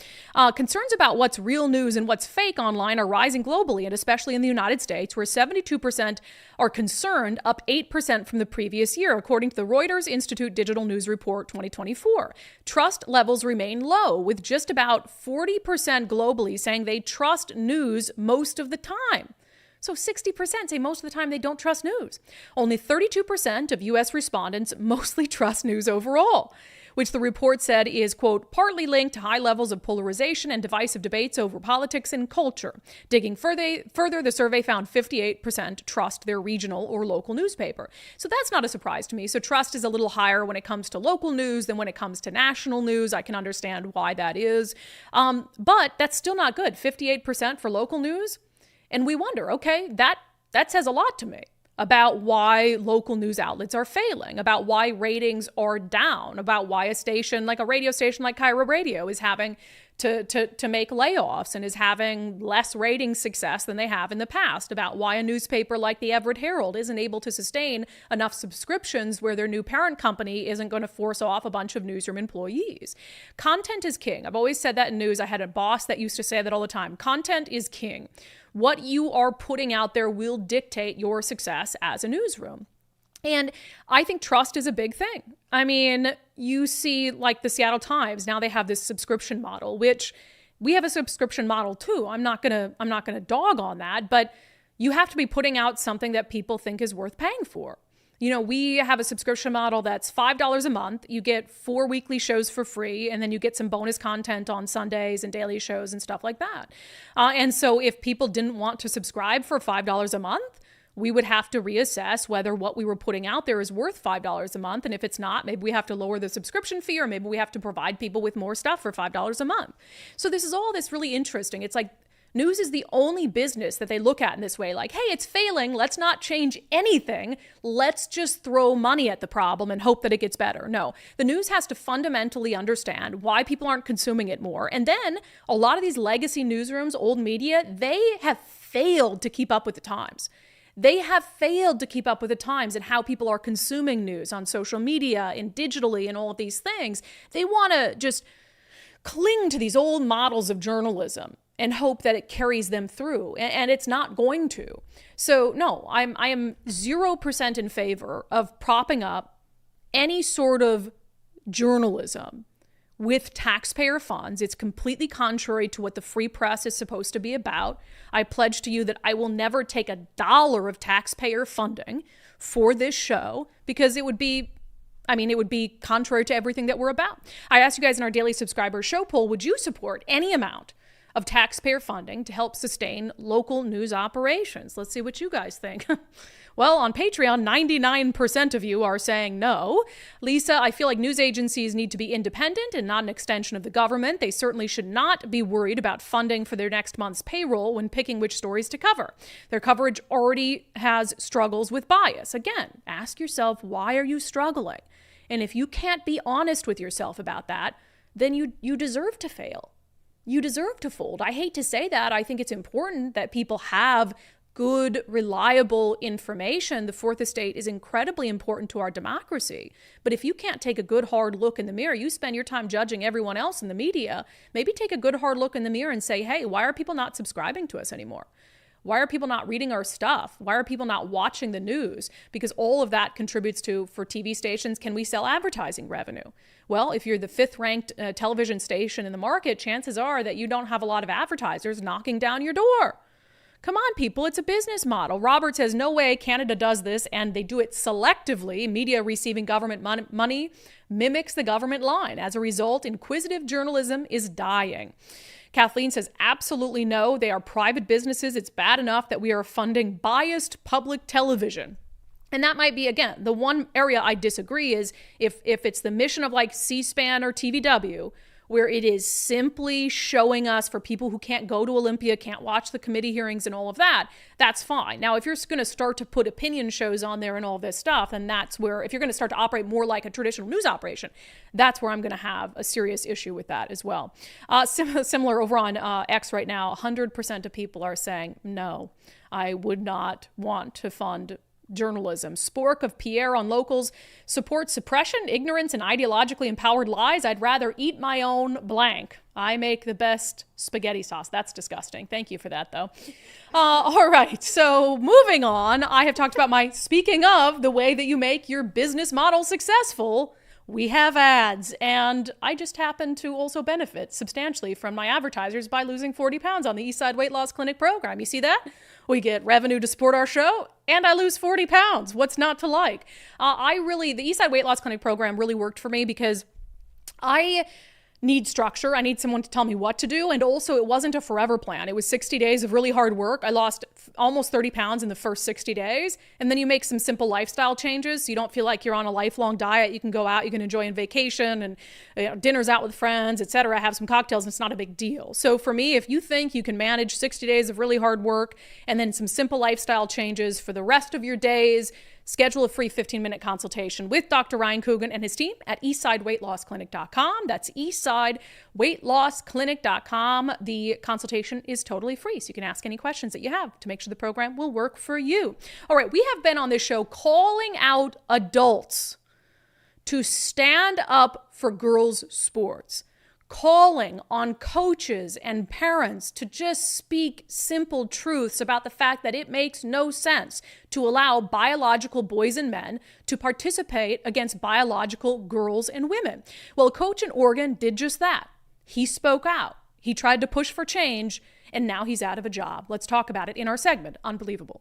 concerns about what's real news and what's fake online are rising globally, and especially in the United States, where 72% are concerned, up 8% from the previous year, according to the Reuters Institute Digital News Report 2024. Trust levels remain low, with just about 40% globally saying they trust news most of the time. So 60% say most of the time they don't trust news. Only 32% of U.S. respondents mostly trust news overall, which the report said is, quote, partly linked to high levels of polarization and divisive debates over politics and culture. Digging further, the survey found 58% trust their regional or local newspaper. So that's not a surprise to me. So trust is a little higher when it comes to local news than when it comes to national news. I can understand why that is. But that's still not good. 58% for local news. And we wonder, okay, that says a lot to me about why local news outlets are failing, about why ratings are down, about why a station like a radio station like Cairo Radio is having to make layoffs and is having less rating success than they have in the past, about why a newspaper like the Everett Herald isn't able to sustain enough subscriptions where their new parent company isn't going to force off a bunch of newsroom employees. Content is king. I've always said that in news. I had a boss that used to say that all the time. Content is king. What you are putting out there will dictate your success as a newsroom. And I think trust is a big thing. I mean, you see like the Seattle Times, now they have this subscription model, which we have a subscription model too. I'm not gonna dog on that, but you have to be putting out something that people think is worth paying for. You know, we have a subscription model that's $5 a month. You get 4 weekly shows for free, and then you get some bonus content on Sundays and daily shows and stuff like that. And so if people didn't want to subscribe for $5 a month, we would have to reassess whether what we were putting out there is worth $5 a month. And if it's not, maybe we have to lower the subscription fee, or maybe we have to provide people with more stuff for $5 a month. So this is all this really interesting. It's like news is the only business that they look at in this way. Like, hey, it's failing. Let's not change anything. Let's just throw money at the problem and hope that it gets better. No, the news has to fundamentally understand why people aren't consuming it more. And then a lot of these legacy newsrooms, old media, they have failed to keep up with the times. They have failed to keep up with the times and how people are consuming news on social media and digitally and all of these things. They want to just cling to these old models of journalism and hope that it carries them through, and it's not going to. So no, I am 0% in favor of propping up any sort of journalism with taxpayer funds. It's completely contrary to what the free press is supposed to be about. I pledge to you that I will never take $1 of taxpayer funding for this show, because it would be contrary to everything that we're about. I asked you guys in our daily subscriber show poll, would you support any amount of taxpayer funding to help sustain local news operations? Let's see what you guys think. Well, on Patreon, 99% of you are saying no. Lisa, I feel like news agencies need to be independent and not an extension of the government. They certainly should not be worried about funding for their next month's payroll when picking which stories to cover. Their coverage already has struggles with bias. Again, ask yourself, why are you struggling? And if you can't be honest with yourself about that, then you deserve to fail. You deserve to fold. I hate to say that. I think it's important that people have good, reliable information. The Fourth Estate is incredibly important to our democracy. But if you can't take a good, hard look in the mirror, you spend your time judging everyone else in the media, maybe take a good, hard look in the mirror and say, hey, why are people not subscribing to us anymore? Why are people not reading our stuff? Why are people not watching the news? Because all of that contributes to, for TV stations, can we sell advertising revenue? Well, if you're the 5th ranked television station in the market, chances are that you don't have a lot of advertisers knocking down your door. Come on, people, it's a business model. Robert says, no way, Canada does this, and they do it selectively. Media receiving government money mimics the government line. As a result, inquisitive journalism is dying. Kathleen says, absolutely no. They are private businesses. It's bad enough that we are funding biased public television. And that might be, again, the one area I disagree is if it's the mission of like C-SPAN or TVW, where it is simply showing us, for people who can't go to Olympia, can't watch the committee hearings and all of that, that's fine. Now, if you're going to start to put opinion shows on there and all this stuff, then that's where, if you're going to start to operate more like a traditional news operation, that's where I'm going to have a serious issue with that as well. Similar over on X right now, 100% of people are saying, no, I would not want to fund journalism. Spork of Pierre on Locals supports suppression, ignorance, and ideologically empowered lies. I'd rather eat my own blank. I make the best spaghetti sauce. That's disgusting. Thank you for that, though. All right, so moving on. I have talked about speaking of the way that you make your business model successful, we have ads, and I just happen to also benefit substantially from my advertisers by losing 40 pounds on the Eastside Weight Loss Clinic program. You see that? We get revenue to support our show, and I lose 40 pounds. What's not to like? The Eastside Weight Loss Clinic program really worked for me because I need structure. I need someone to tell me what to do. And also, it wasn't a forever plan. It was 60 days of really hard work. I lost almost 30 pounds in the first 60 days. And then you make some simple lifestyle changes. So you don't feel like you're on a lifelong diet. You can go out, you can enjoy on vacation and dinners out with friends, etc. Have some cocktails, and it's not a big deal. So for me, if you think you can manage 60 days of really hard work and then some simple lifestyle changes for the rest of your days, schedule a free 15-minute consultation with Dr. Ryan Coogan and his team at eastsideweightlossclinic.com. That's eastsideweightlossclinic.com. The consultation is totally free, so you can ask any questions that you have to make sure the program will work for you. All right, we have been on this show calling out adults to stand up for girls' sports, calling on coaches and parents to just speak simple truths about the fact that it makes no sense to allow biological boys and men to participate against biological girls and women. Well, a coach in Oregon did just that. He spoke out. He tried to push for change, and now he's out of a job. Let's talk about it in our segment, Unbelievable.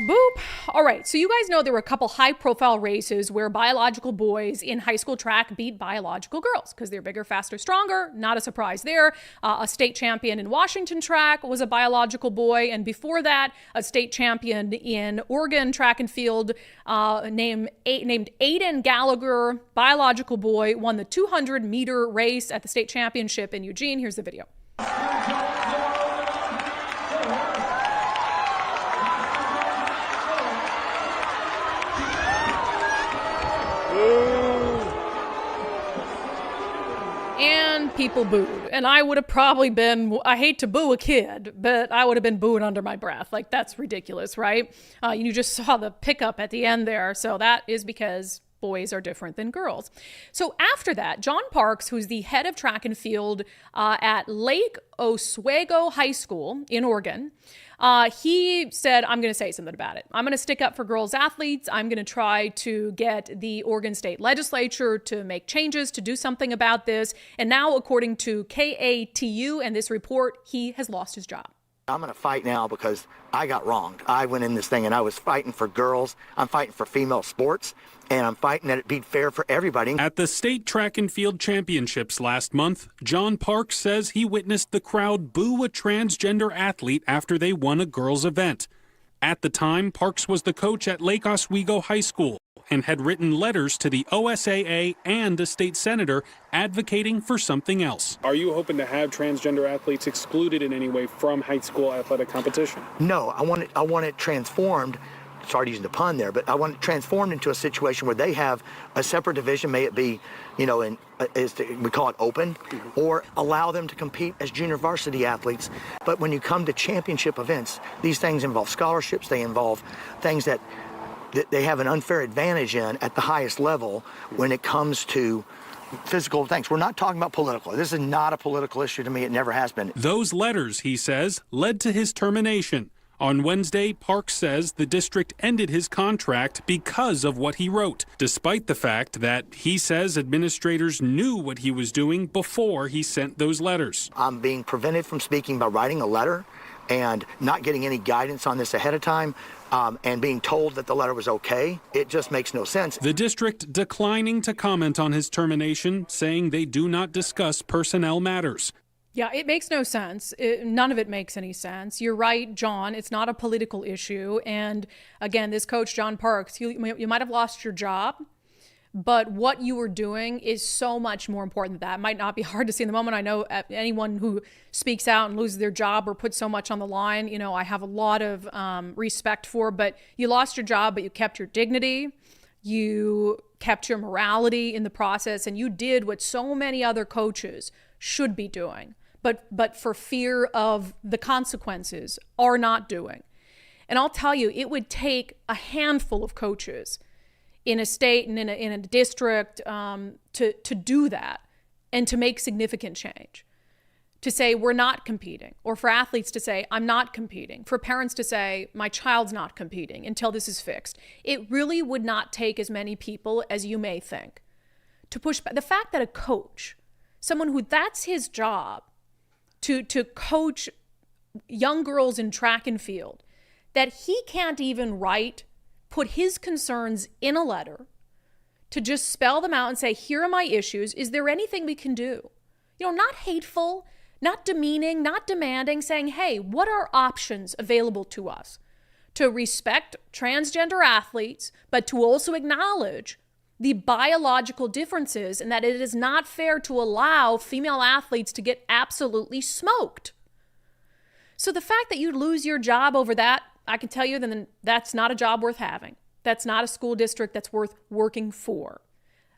Boop. All right, so you guys know there were a couple high-profile races where biological boys in high school track beat biological girls because they're bigger, faster, stronger. Not a surprise there. A state champion in Washington track was a biological boy, and before that, a state champion in Oregon track and field named Aiden Gallagher, biological boy, won the 200-meter race at the state championship in Eugene. Here's the video. And people booed. And I would have probably been, I hate to boo a kid, but I would have been booing under my breath. Like, that's ridiculous, right? You just saw the pickup at the end there. So that is because boys are different than girls. So after that, John Parks, who's the head of track and field at Lake Oswego High School in Oregon, he said, I'm going to say something about it. I'm going to stick up for girls athletes. I'm going to try to get the Oregon State Legislature to make changes, to do something about this. And now, according to KATU and this report, he has lost his job. I'm going to fight now because I got wronged. I went in this thing and I was fighting for girls. I'm fighting for female sports, and I'm fighting that it be fair for everybody. At the state track and field championships last month, John Parks says he witnessed the crowd boo a transgender athlete after they won a girls' event. At the time, Parks was the coach at Lake Oswego High School and had written letters to the OSAA and a state senator advocating for something else. Are you hoping to have transgender athletes excluded in any way from high school athletic competition? No, I want it transformed. Sorry to use the pun there, but I want it transformed into a situation where they have a separate division, may it be, we call it open, or allow them to compete as junior varsity athletes. But when you come to championship events, these things involve scholarships, they involve things that they have an unfair advantage in at the highest level when it comes to physical things. We're not talking about political. This is not a political issue to me. It never has been. Those letters, he says, led to his termination. On Wednesday, Parks says the district ended his contract because of what he wrote, despite the fact that he says administrators knew what he was doing before he sent those letters. I'm being prevented from speaking by writing a letter and not getting any guidance on this ahead of time. And being told that the letter was okay, it just makes no sense. The district declining to comment on his termination, saying they do not discuss personnel matters. Yeah, it makes no sense. None of it makes any sense. You're right, John. It's not a political issue. And again, this coach, John Parks, you might have lost your job, but what you were doing is so much more important than that. It might not be hard to see in the moment. I know anyone who speaks out and loses their job or puts so much on the line, I have a lot of respect for, but you lost your job, but you kept your dignity. You kept your morality in the process, and you did what so many other coaches should be doing, but for fear of the consequences are not doing. And I'll tell you, it would take a handful of coaches in a state and in a district to do that and to make significant change. To say we're not competing, or for athletes to say I'm not competing, for parents to say my child's not competing until this is fixed. It really would not take as many people as you may think to push back. The fact that a coach, someone who that's his job, to coach young girls in track and field, that he can't even put his concerns in a letter to just spell them out and say, here are my issues. Is there anything we can do? Not hateful, not demeaning, not demanding, saying, hey, what are options available to us to respect transgender athletes, but to also acknowledge the biological differences and that it is not fair to allow female athletes to get absolutely smoked. So the fact that you lose your job over that, I can tell you then that's not a job worth having. That's not a school district that's worth working for.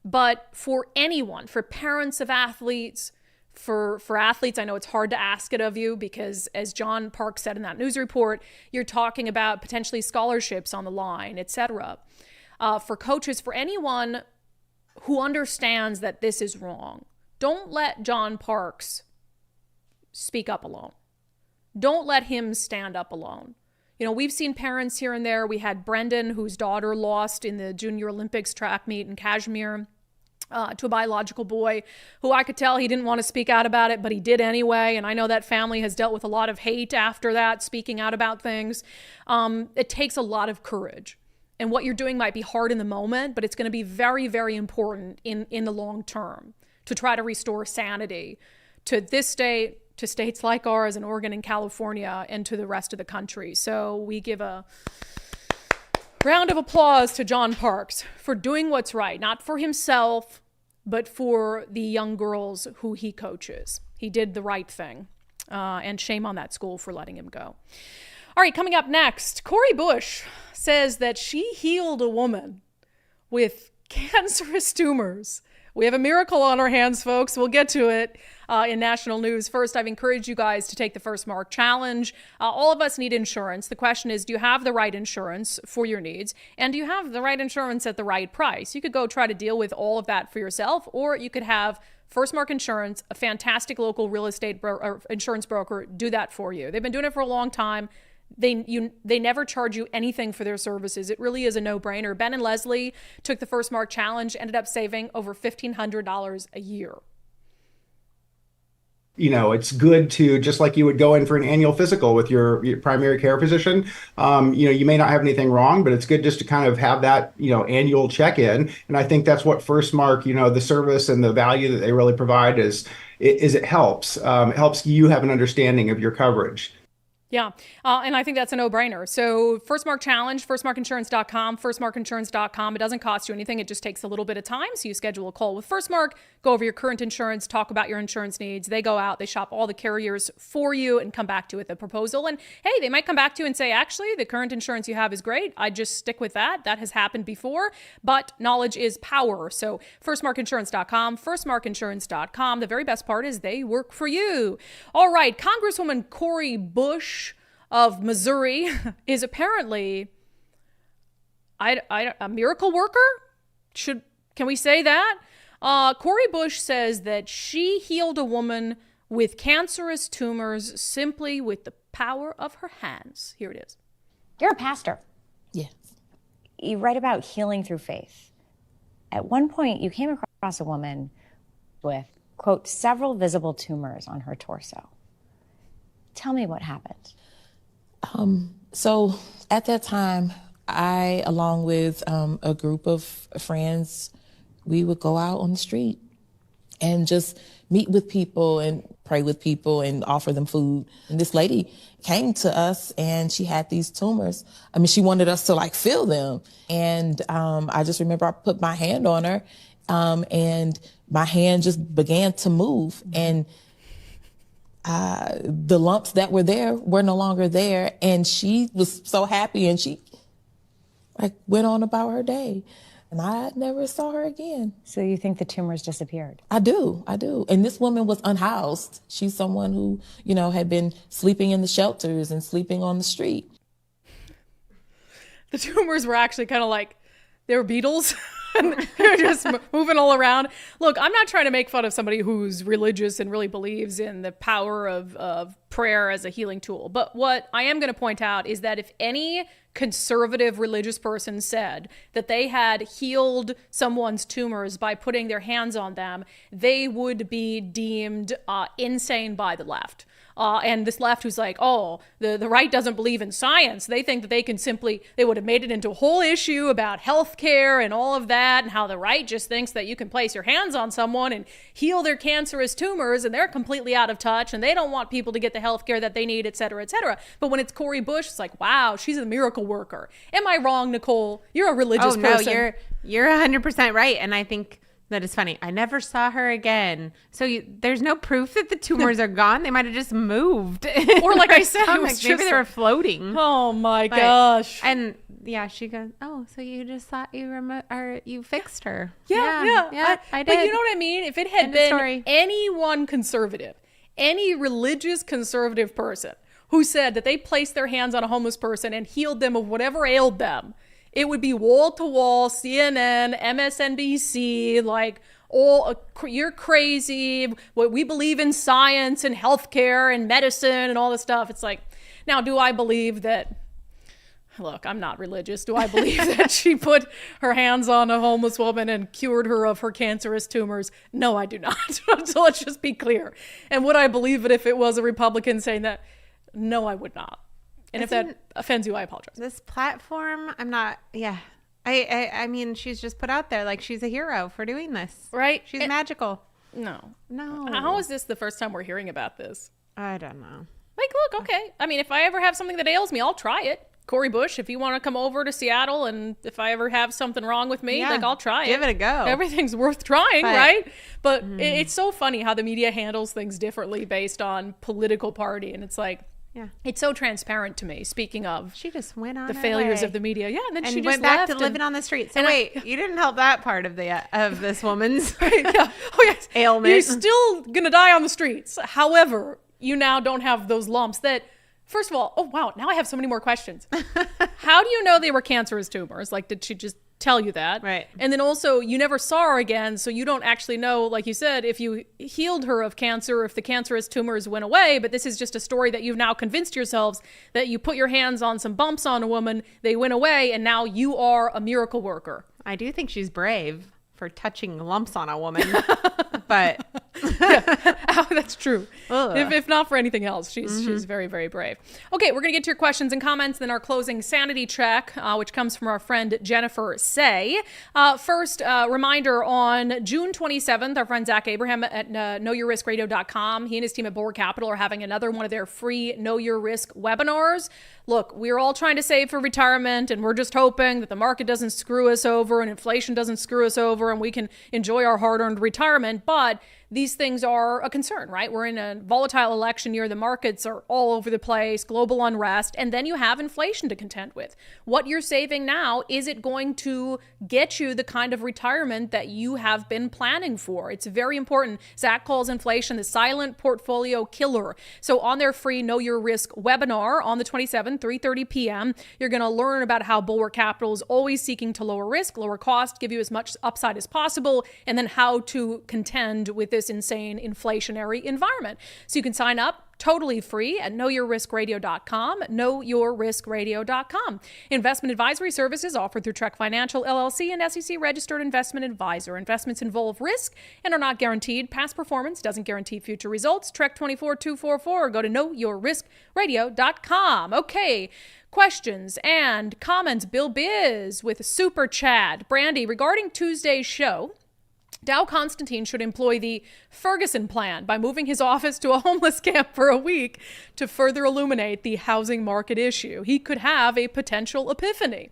But for anyone, for parents of athletes, for athletes, I know it's hard to ask it of you because, as John Parks said in that news report, you're talking about potentially scholarships on the line, etc. For coaches, for anyone who understands that this is wrong, don't let John Parks speak up alone. Don't let him stand up alone. we've seen parents here and there. We had Brendan, whose daughter lost in the Junior Olympics track meet in Kashmir. To a biological boy who I could tell he didn't want to speak out about it, but he did anyway. And I know that family has dealt with a lot of hate after that, speaking out about things. It takes a lot of courage. And what you're doing might be hard in the moment, but it's going to be very, very important in the long term to try to restore sanity to this state, to states like ours and Oregon and California, and to the rest of the country. So we give a round of applause to John Parks for doing what's right, not for himself, but for the young girls who he coaches. He did the right thing, and shame on that school for letting him go. All right, coming up next, Cori Bush says that she healed a woman with cancerous tumors. We have a miracle on our hands, folks. We'll get to it in national news. First, I've encouraged you guys to take the First Mark Challenge. All of us need insurance. The question is, do you have the right insurance for your needs? And do you have the right insurance at the right price? You could go try to deal with all of that for yourself, or you could have First Mark Insurance, a fantastic local real estate insurance broker, do that for you. They've been doing it for a long time. They never charge you anything for their services. It really is a no-brainer. Ben and Leslie took the First Mark Challenge, ended up saving over $1,500 a year. It's good to, just like you would go in for an annual physical with your primary care physician. You may not have anything wrong, but it's good just to kind of have that, annual check-in. And I think that's what First Mark, the service and the value that they really provide is it helps. It helps you have an understanding of your coverage. Yeah, and I think that's a no-brainer. So First Mark Challenge, firstmarkinsurance.com, firstmarkinsurance.com. It doesn't cost you anything. It just takes a little bit of time. So you schedule a call with First Mark, go over your current insurance, talk about your insurance needs. They go out, they shop all the carriers for you and come back to you with a proposal. And hey, they might come back to you and say, actually, the current insurance you have is great. I just stick with that. That has happened before, but knowledge is power. So firstmarkinsurance.com, firstmarkinsurance.com. The very best part is they work for you. All right, Congresswoman Cori Bush of Missouri is apparently a miracle worker. Can we say that? Cori Bush says that she healed a woman with cancerous tumors simply with the power of her hands. Here it is. You're a pastor. Yes. You write about healing through faith. At one point, you came across a woman with, quote, several visible tumors on her torso. Tell me what happened. So at that time, I, along with a group of friends, we would go out on the street and just meet with people and pray with people and offer them food. And this lady came to us and she had these tumors. I mean, she wanted us to feel them. And I just remember I put my hand on her and my hand just began to move. And the lumps that were there were no longer there. And she was so happy and she went on about her day. And I never saw her again. So you think the tumors disappeared? I do. And this woman was unhoused. She's someone who, had been sleeping in the shelters and sleeping on the street. The tumors were actually kind of like, they were beetles. And they're just moving all around. Look, I'm not trying to make fun of somebody who's religious and really believes in the power of prayer as a healing tool. But what I am going to point out is that if any conservative religious person said that they had healed someone's tumors by putting their hands on them, they would be deemed insane by the left. And this left who's like, oh, the right doesn't believe in science. They think that they would have made it into a whole issue about healthcare and all of that, and how the right just thinks that you can place your hands on someone and heal their cancerous tumors, and they're completely out of touch, and they don't want people to get the healthcare that they need, et cetera, et cetera. But when it's Cori Bush, it's like, wow, she's a miracle worker. Am I wrong, Nicole? You're a religious person. No, you're 100% right. And I think that is funny. I never saw her again. So there's no proof that the tumors are gone. They might have just moved. Or like I said, maybe they were floating. Oh my gosh. And yeah, she goes, oh, so you just thought you fixed her. Yeah. I did. But you know what I mean? If it had been anyone conservative, any religious conservative person who said that they placed their hands on a homeless person and healed them of whatever ailed them, it would be wall-to-wall, CNN, MSNBC, you're crazy. We believe in science and healthcare and medicine and all this stuff. It's like, now, do I believe that Look, I'm not religious. Do I believe that she put her hands on a homeless woman and cured her of her cancerous tumors? No, I do not. So let's just be clear. And would I believe it if it was a Republican saying that? No, I would not. And if that offends you, I apologize. This platform, I'm not, yeah. I mean, she's just put out there like she's a hero for doing this. Right? She's magical. No. No. How is this the first time we're hearing about this? I don't know. Like, look, okay. I mean, if I ever have something that ails me, I'll try it. Corey Bush, if you want to come over to Seattle and if I ever have something wrong with me, like I'll try it. Give it a go. Everything's worth trying, right? But it's so funny how the media handles things differently based on political party. And it's like, it's so transparent to me. Speaking of, she just went on the her failures way. of the media. Yeah, and then and she just went back to left living on the street. So wait, you didn't help that part of this woman's ailment. You're still gonna die on the streets. However, you now don't have those lumps that. First of all, oh wow, now I have so many more questions. How do you know they were cancerous tumors? Like, did she just tell you that? Right. And then also, you never saw her again, so you don't actually know, like you said, if you healed her of cancer, if the cancerous tumors went away, but this is just a story that you've now convinced yourselves that you put your hands on some bumps on a woman, they went away, and now you are a miracle worker. I do think she's brave for touching lumps on a woman, but that's true. If not for anything else, she's very, very brave. Okay, we're gonna get to your questions and comments, then our closing sanity check, which comes from our friend Jennifer Say. First, reminder on June 27th, our friend Zach Abraham at knowyourriskradio.com, he and his team at Bulwark Capital are having another one of their free Know Your Risk webinars. Look, we're all trying to save for retirement, and we're just hoping that the market doesn't screw us over and inflation doesn't screw us over and we can enjoy our hard-earned retirement. But these things are a concern, right? We're in a volatile election year. The markets are all over the place, global unrest, and then you have inflation to contend with. What you're saving now, is it going to get you the kind of retirement that you have been planning for? It's very important. Zach calls inflation the silent portfolio killer. So on their free Know Your Risk webinar on the 27th, 3:30 p.m., you're going to learn about how Bulwark Capital is always seeking to lower risk, lower cost, give you as much upside as possible, and then how to contend with this insane inflationary environment. So you can sign up totally free at knowyourriskradio.com, knowyourriskradio.com. Investment advisory services offered through Trek Financial LLC, and SEC registered investment advisor. Investments involve risk and are not guaranteed. Past performance doesn't guarantee future results. Trek 24244 or go to knowyourriskradio.com. Okay. Questions and comments. Bill Biz with Super Chat. Brandi, regarding Tuesday's show, Dow Constantine should employ the Ferguson plan by moving his office to a homeless camp for a week to further illuminate the housing market issue. He could have a potential epiphany.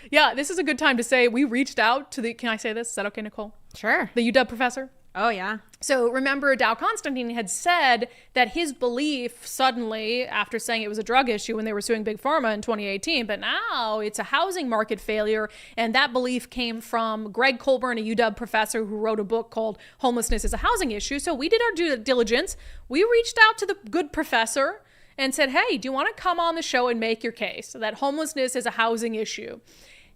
Yeah, this is a good time to say we reached out to the, can I say this? Is that okay, Nicole? Sure. The UW professor. Oh, yeah. So remember, Dow Constantine had said that his belief suddenly, after saying it was a drug issue when they were suing Big Pharma in 2018, but now it's a housing market failure. And that belief came from Greg Colburn, a UW professor who wrote a book called Homelessness is a Housing Issue. So we did our due diligence. We reached out to the good professor and said, hey, do you want to come on the show and make your case that homelessness is a housing issue?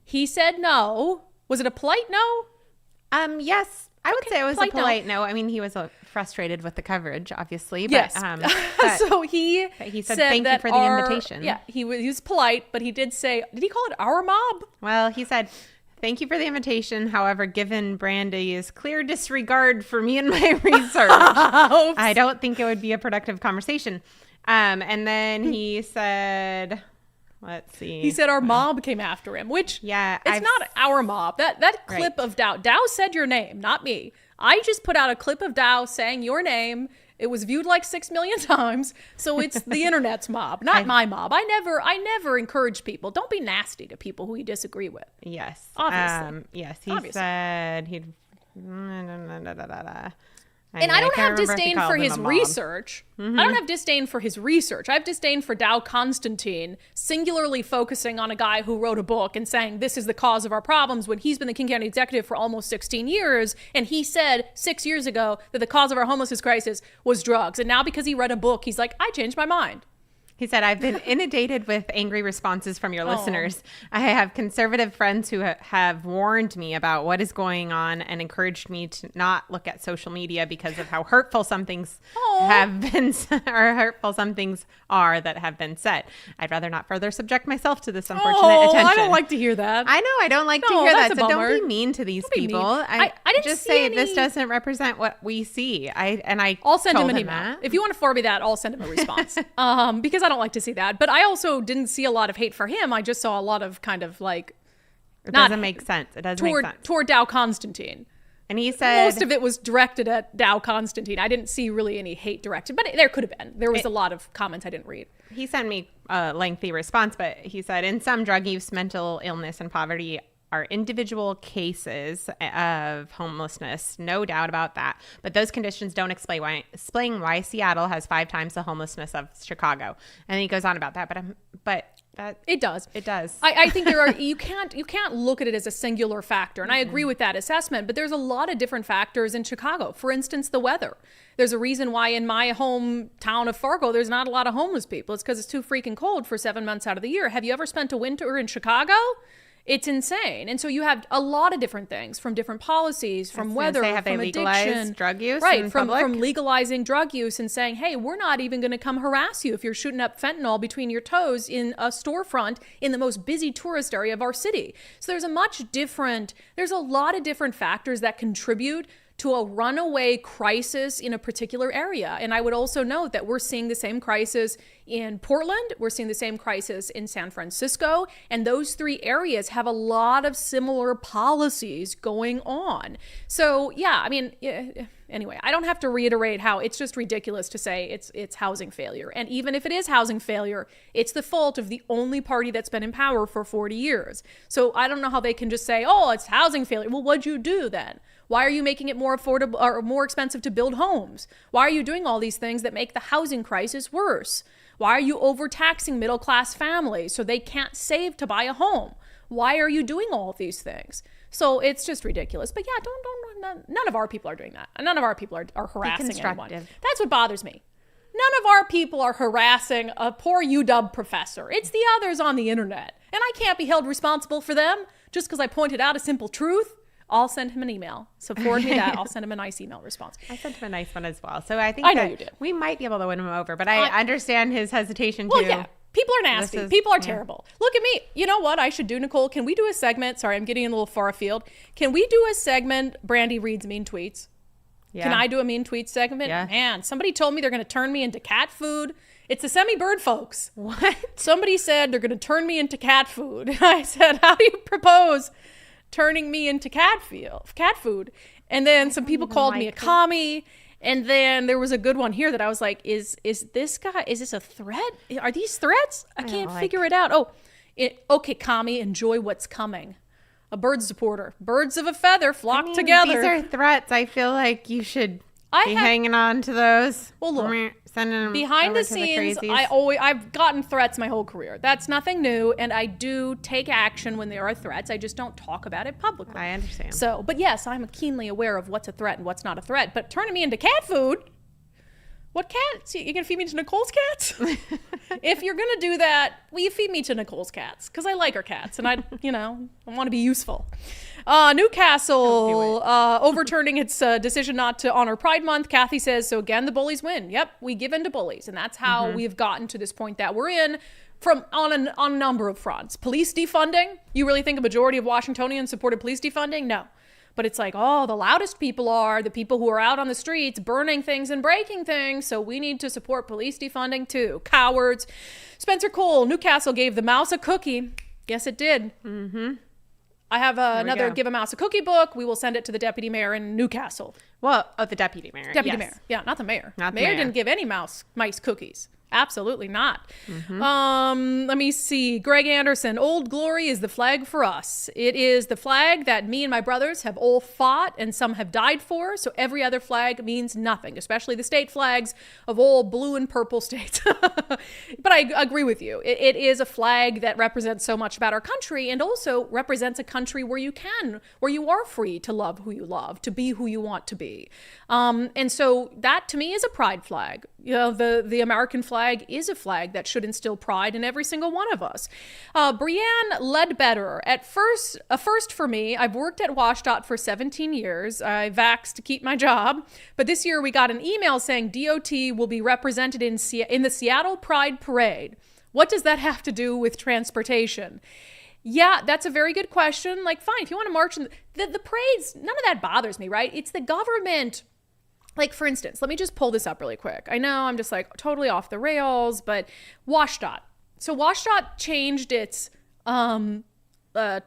He said no. Was it a polite no? Yes. I would say it was a polite no. I mean, he was frustrated with the coverage, obviously. But, yes. So he said thank you for the invitation. Yeah, he was polite, but he did say, did he call it our mob? Well, he said, thank you for the invitation. However, given Brandi's clear disregard for me and my research, I don't think it would be a productive conversation. And then he said... Let's see. He said our mob came after him, which it's not our mob. That clip of Dow said your name, not me. I just put out a clip of Dow saying your name. It was viewed like 6 million times. So it's the internet's mob, not my mob. I never encourage people. Don't be nasty to people who you disagree with. Yes. Obviously. Yes. He said he'd... And I don't have disdain for his research. Mm-hmm. I don't have disdain for his research. I have disdain for Dow Constantine singularly focusing on a guy who wrote a book and saying this is the cause of our problems when he's been the King County executive for almost 16 years. And he said 6 years ago that the cause of our homelessness crisis was drugs. And now because he read a book, he's like, I changed my mind. He said, I've been inundated with angry responses from your listeners. I have conservative friends who have warned me about what is going on and encouraged me to not look at social media because of how hurtful some things have been, or hurtful some things are that have been said. I'd rather not further subject myself to this unfortunate attention. I don't like to hear that. I know, I don't like to hear that. So don't be mean to these people. I didn't just see say any... this doesn't represent what we see. I'll send him an email. If you want to forward me that, I'll send him a response. Because I don't like to see that. But I also didn't see a lot of hate for him. I just saw a lot of kind of like... It doesn't make sense. It doesn't make sense. Toward Dow Constantine. And he said... Most of it was directed at Dow Constantine. I didn't see really any hate directed. But there could have been. There was a lot of comments I didn't read. He sent me a lengthy response, but he said, in some drug use, mental illness, and poverty are individual cases of homelessness, no doubt about that. But those conditions don't explain why Seattle has 5 times the homelessness of Chicago. And he goes on about that, but it does. It does. I think there are you can't look at it as a singular factor, and I agree with that assessment. But there's a lot of different factors in Chicago. For instance, the weather. There's a reason why in my hometown of Fargo there's not a lot of homeless people. It's because it's too freaking cold for 7 months out of the year. Have you ever spent a winter in Chicago? It's insane. And so you have a lot of different things, from different policies, from weather, from addiction, drug use, right? From legalizing drug use and saying, hey, we're not even going to come harass you if you're shooting up fentanyl between your toes in a storefront in the most busy tourist area of our city. So there's a lot of different factors that contribute to a runaway crisis in a particular area. And I would also note that we're seeing the same crisis in Portland. We're seeing the same crisis in San Francisco. And those 3 areas have a lot of similar policies going on. So yeah, I mean, anyway, I don't have to reiterate how it's just ridiculous to say it's housing failure. And even if it is housing failure, it's the fault of the only party that's been in power for 40 years. So I don't know how they can just say, oh, it's housing failure. Well, what'd you do then? Why are you making it more affordable or more expensive to build homes? Why are you doing all these things that make the housing crisis worse? Why are you overtaxing middle-class families so they can't save to buy a home? Why are you doing all of these things? So it's just ridiculous. But yeah, none of our people are doing that. None of our people are harassing anyone. That's what bothers me. None of our people are harassing a poor UW professor. It's the others on the internet. And I can't be held responsible for them just because I pointed out a simple truth. I'll send him an email. So forward me that. I'll send him a nice email response. I sent him a nice one as well. So I think we might be able to win him over, but I understand his hesitation too. Well, yeah. People are nasty. People are terrible. Look at me. You know what I should do, Nicole? Can we do a segment? Sorry, I'm getting a little far afield. Can we do a segment, Brandi reads mean tweets? Yeah. Can I do a mean tweet segment? Yeah. Man, somebody told me they're going to turn me into cat food. It's the semi-bird folks. What? Somebody said they're going to turn me into cat food. I said, how do you propose turning me into cat food? And then some people called me a commie. And then there was a good one here that I was like, is this a threat? Are these threats? I can't figure it out. Okay, commie, enjoy what's coming. A bird supporter. Birds of a feather flock together. These are threats. I feel like you should be hanging on to those. Well, look, sending them behind the scenes, I've gotten threats my whole career. That's nothing new, and I do take action when there are threats. I just don't talk about it publicly. I understand. So, but yes, I'm keenly aware of what's a threat and what's not a threat. But turning me into cat food, what cats? You gonna feed me to Nicole's cats? If you're gonna do that, will you feed me to Nicole's cats? Because I like her cats, and I want to be useful. Newcastle overturning its decision not to honor Pride Month. Kathy says, so again, the bullies win. Yep, we give in to bullies. And that's how we've gotten to this point that we're in on a number of fronts. Police defunding. You really think a majority of Washingtonians supported police defunding? No. But it's like, oh, the loudest people are the people who are out on the streets burning things and breaking things. So we need to support police defunding too. Cowards. Spencer Cole, Newcastle gave the mouse a cookie. Yes, it did. Mm-hmm. I have another Give a Mouse a Cookie book. We will send it to the deputy mayor in Newcastle. Well, the deputy mayor. Deputy mayor. Yeah, not the mayor. Mayor didn't give any mice cookies. Absolutely not. Let me see. Greg Anderson, Old Glory is the flag for us. It is the flag that me and my brothers have all fought and some have died for. So every other flag means nothing, especially the state flags of all blue and purple states. But I agree with you. It is a flag that represents so much about our country and also represents a country where you are free to love who you love, to be who you want to be. And so that to me is a pride flag. The American flag flag is a flag that should instill pride in every single one of us. Brianne Ledbetter, a first for me. I've worked at WashDot for 17 years. I vaxxed to keep my job. But this year we got an email saying DOT will be represented in the Seattle Pride Parade. What does that have to do with transportation? Yeah, that's a very good question. Like, fine, if you want to march in the parades, none of that bothers me, right? It's the government. Like, for instance, let me just pull this up really quick. I know I'm just like totally off the rails, but WashDot. So WashDot changed its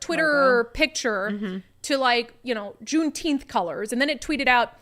Twitter picture to like, Juneteenth colors. And then it tweeted out,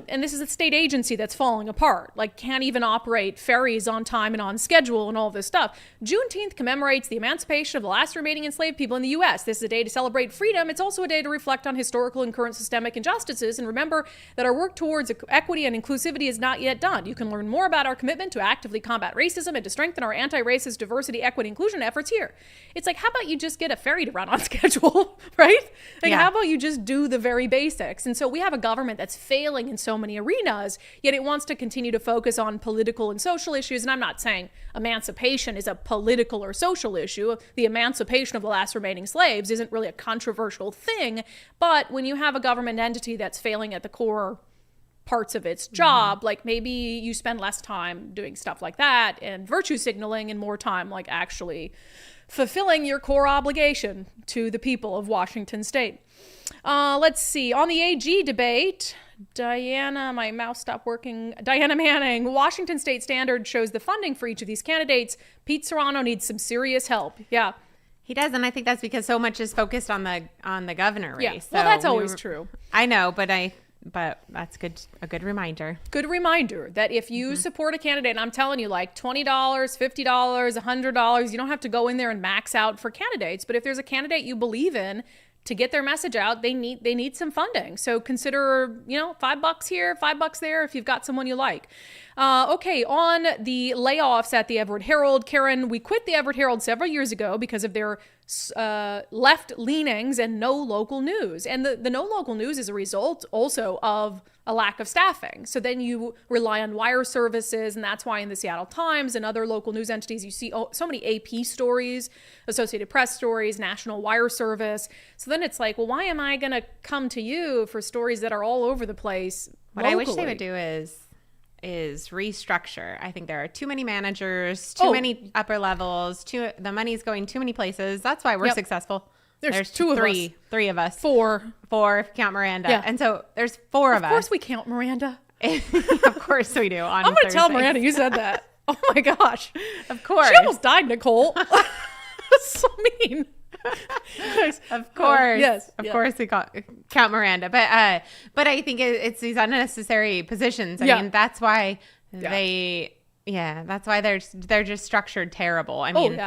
and this is a state agency that's falling apart, like can't even operate ferries on time and on schedule and all this stuff. Juneteenth commemorates the emancipation of the last remaining enslaved people in the U.S. This is a day to celebrate freedom. It's also a day to reflect on historical and current systemic injustices and remember that our work towards equity and inclusivity is not yet done. You can learn more about our commitment to actively combat racism and to strengthen our anti-racist diversity, equity, inclusion efforts here. It's like, how about you just get a ferry to run on schedule, right? Like, how about you just do the very basics? And so we have a government that's failing in so many arenas, yet it wants to continue to focus on political and social issues. And I'm not saying emancipation is a political or social issue. The emancipation of the last remaining slaves isn't really a controversial thing. But when you have a government entity that's failing at the core parts of its job, like maybe you spend less time doing stuff like that and virtue signaling and more time like actually fulfilling your core obligation to the people of Washington State. Let's see. On the AG debate, my mouse stopped working. Diana Manning, Washington State Standard shows the funding for each of these candidates. Pete Serrano needs some serious help. Yeah. He does, and I think that's because so much is focused on the governor race. Yeah. Well, that's always true. I know, but that's a good reminder. Good reminder that if you support a candidate, and I'm telling you, like $20, $50, $100, you don't have to go in there and max out for candidates. But if there's a candidate you believe in, to get their message out, they need some funding. So consider, $5 here, $5 there if you've got someone you like. Okay, on the layoffs at the Everett Herald, Karen, we quit the Everett Herald several years ago because of their left leanings and no local news. And the no local news is a result also of a lack of staffing. So then you rely on wire services, and that's why in the Seattle Times and other local news entities, you see so many AP stories, Associated Press stories, National Wire Service. So then it's like, well, why am I going to come to you for stories that are all over the place What locally? I wish they would do is restructure. I think there are too many managers, too many upper levels, the money's going too many places. That's why we're successful. There's three of us. Four if you count Miranda. Yeah. And so there's four of us. Of course we count Miranda. Of course we do. I'm going to tell Miranda you said that. Oh my gosh. Of course. She almost died, Nicole. That's so mean. Of course. Yes. Of course we count Miranda. But I think it's these unnecessary positions. I mean, that's why that's why they're just structured terrible. I mean,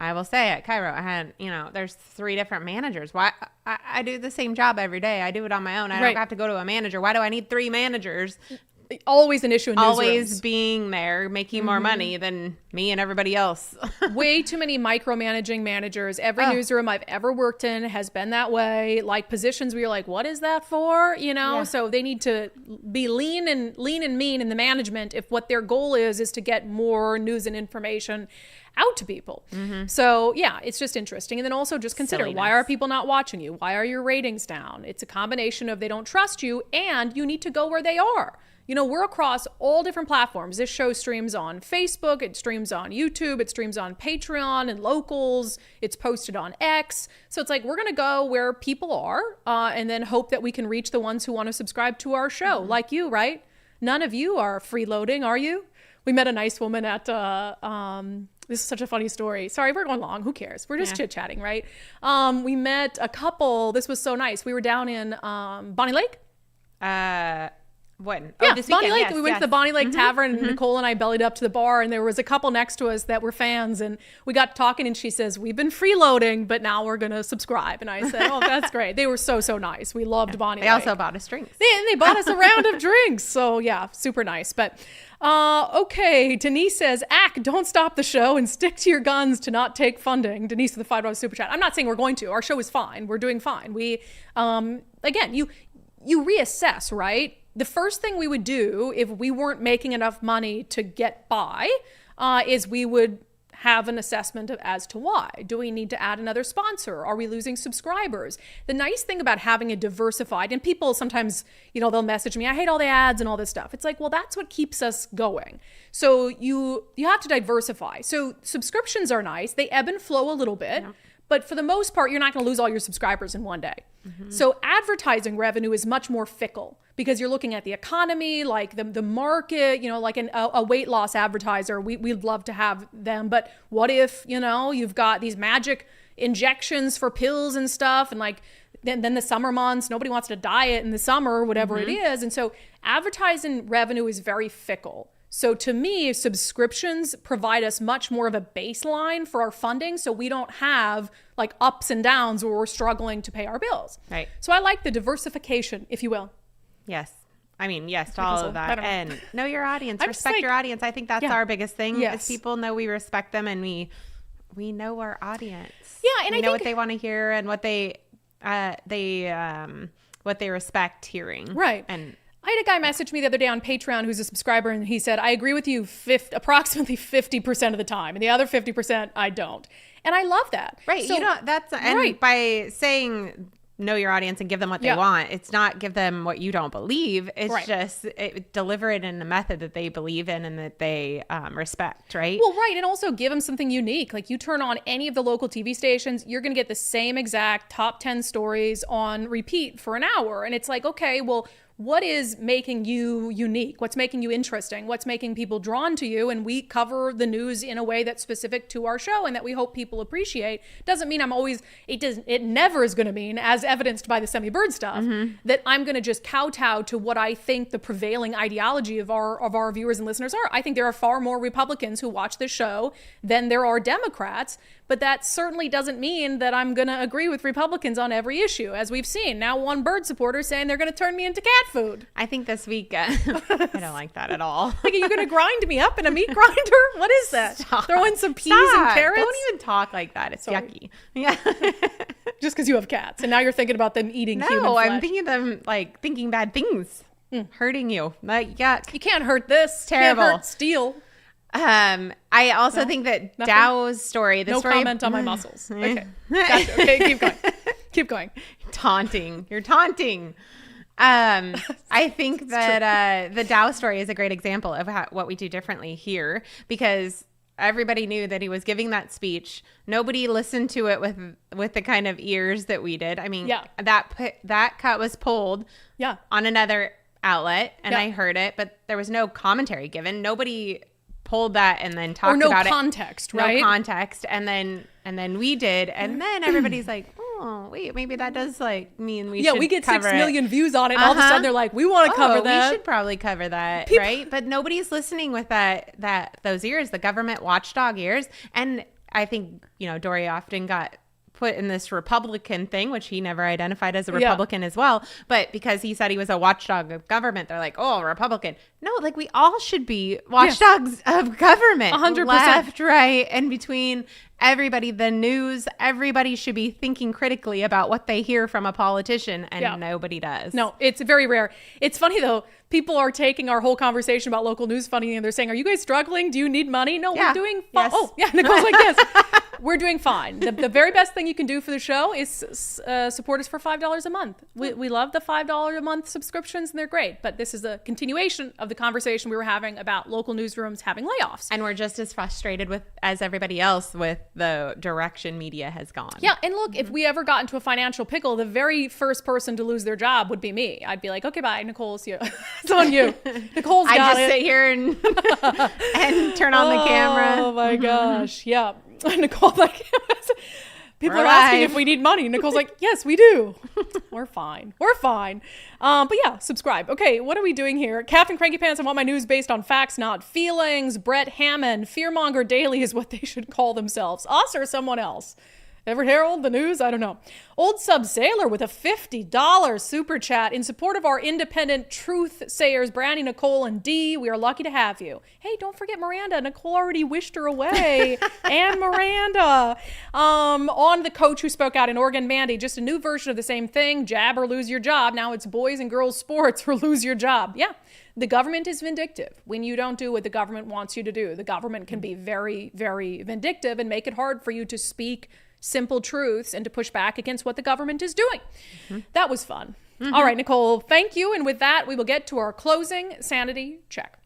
I will say at Cairo, I had, there's 3 different managers. Why? I do the same job every day. I do it on my own. I don't have to go to a manager. Why do I need 3 managers? Always an issue in newsrooms. Always being there, making more money than me and everybody else. Way too many micromanaging managers. Every newsroom I've ever worked in has been that way. Like positions where you're like, what is that for? So they need to be lean and mean in the management if what their goal is to get more news and information out to people. So it's just interesting. And then also just consider, why are people not watching you? Why are your ratings down? It's a combination of they don't trust you and you need to go where they are. We're across all different platforms. This show streams on Facebook, it streams on YouTube, it streams on Patreon and locals, it's posted on X. So it's like, we're going to go where people are and then hope that we can reach the ones who want to subscribe to our show, like you, right? None of you are freeloading, are you? We met a nice woman at, this is such a funny story. Sorry, we're going long. Who cares? We're just chit-chatting, right? We met a couple. This was so nice. We were down in Bonnie Lake. When? Yeah, this Bonnie weekend. Lake. Yes, We went to the Bonnie Lake Tavern, and Nicole and I bellied up to the bar, and there was a couple next to us that were fans, and we got talking, and she says, we've been freeloading, but now we're going to subscribe. And I said, oh, that's great. They were so nice. We loved Bonnie They Lake. also bought us drinks. They bought us a round of drinks. So, super nice. But, okay, Denise says, don't stop the show and stick to your guns to not take funding. Denise with the $5 super chat. I'm not saying we're going to. Our show is fine. We're doing fine. We, again, you reassess, right? The first thing we would do if we weren't making enough money to get by is we would have an assessment as to why. Do we need to add another sponsor? Are we losing subscribers? The nice thing about having a diversified, and people sometimes, they'll message me, I hate all the ads and all this stuff. It's like, well, that's what keeps us going. So you have to diversify. So subscriptions are nice. They ebb and flow a little bit. Yeah. But for the most part, you're not going to lose all your subscribers in one day. Mm-hmm. So advertising revenue is much more fickle because you're looking at the economy, like the market, like a weight loss advertiser. We'd love to have them. But what if, you've got these magic injections for pills and stuff, and like then the summer months, nobody wants to diet in the summer, whatever it is. And so advertising revenue is very fickle. So to me, subscriptions provide us much more of a baseline for our funding, so we don't have like ups and downs where we're struggling to pay our bills. Right. So I like the diversification, if you will. Yes. I mean, yes to all of that. And know your audience, respect your audience. I think that's our biggest thing. Yes. Is people know we respect them, and we know our audience. Yeah, and we I know think what they want to hear and what they respect hearing. Right. And I had a guy message me the other day on Patreon who's a subscriber, and he said, I agree with you approximately 50% of the time, and the other 50% I don't. And I love that. Right. So, and by saying know your audience and give them what they want, it's not give them what you don't believe. It's just deliver it in a method that they believe in and that they respect, right? Well, right. And also give them something unique. Like you turn on any of the local TV stations, you're going to get the same exact top 10 stories on repeat for an hour. And it's like, okay, well, what is making you unique? What's making you interesting? What's making people drawn to you? And we cover the news in a way that's specific to our show and that we hope people appreciate. Doesn't mean it never is going to mean, as evidenced by the Semi-Bird stuff, that I'm going to just kowtow to what I think the prevailing ideology of our viewers and listeners are. I think there are far more Republicans who watch this show than there are Democrats. But that certainly doesn't mean that I'm going to agree with Republicans on every issue, as we've seen. Now one bird supporter saying they're going to turn me into cat food. I think this week, I don't like that at all. Like, are you going to grind me up in a meat grinder? What is that? Stop. Throw in some peas and carrots? Don't even talk like that. It's yucky. Yeah. Just because you have cats. And now you're thinking about them eating human flesh. No, I'm thinking of them, like, thinking bad things. Hurting you. Like, yuck. You can't hurt this. Terrible. Can't hurt steel. I also think that Nothing? Dow's story. No comment on my muscles. Okay. Gotcha. Okay, keep going. Keep going. Taunting. You're taunting. I think that the Dow story is a great example of what we do differently here, because everybody knew that he was giving that speech. Nobody listened to it with the kind of ears that we did. I mean, that cut was pulled on another outlet, and I heard it, but there was no commentary given. Nobody pulled that and then talked about it. No context, right? No context, and then we did, and then everybody's like, oh wait, maybe that does like mean we should we get cover 6 million views on it, and all of a sudden they're like, we want to cover that. We should probably cover that, right? But nobody's listening with those ears, the government watchdog ears. And I think Dory often got put in this Republican thing, which he never identified as a Republican as well. But because he said he was a watchdog of government, they're like, oh, Republican. No, like we all should be watchdogs of government. 100%. Left, right, and between everybody, the news, everybody should be thinking critically about what they hear from a politician, and nobody does. No, it's very rare. It's funny though. People are taking our whole conversation about local news funny, and they're saying, are you guys struggling? Do you need money? No, we're doing fine. Yes. Oh, yeah, Nicole's like this. We're doing fine. The very best thing you can do for the show is support us for $5 a month. We love the $5 a month subscriptions, and they're great. But this is a continuation of the conversation we were having about local newsrooms having layoffs. And we're just as frustrated as everybody else with the direction media has gone. Yeah, and look, if we ever got into a financial pickle, the very first person to lose their job would be me. I'd be like, okay, bye, Nicole's you. It's on you. Nicole's got it. I just sit here and turn on the camera. Oh my gosh. Yeah. Nicole, like, people are asking if we need money. Nicole's like, yes, we do. We're fine. We're fine. But yeah, subscribe. Okay, what are we doing here? Captain Cranky Pants, I want my news based on facts, not feelings. Brett Hammond, Fearmonger Daily is what they should call themselves. Us or someone else? Everett Herald, the News, I don't know. Old Sub Sailor with a $50 super chat in support of our independent truth sayers, Brandi, Nicole, and Dee. We are lucky to have you. Hey, don't forget Miranda. Nicole already wished her away. And Miranda. On the coach who spoke out in Oregon, Mandy, just a new version of the same thing. Jab or lose your job. Now it's boys and girls sports or lose your job. Yeah. The government is vindictive when you don't do what the government wants you to do. The government can be very, very vindictive and make it hard for you to speak simple truths and to push back against what the government is doing. That was fun. All right, Nicole, thank you. And with that, we will get to our closing sanity check.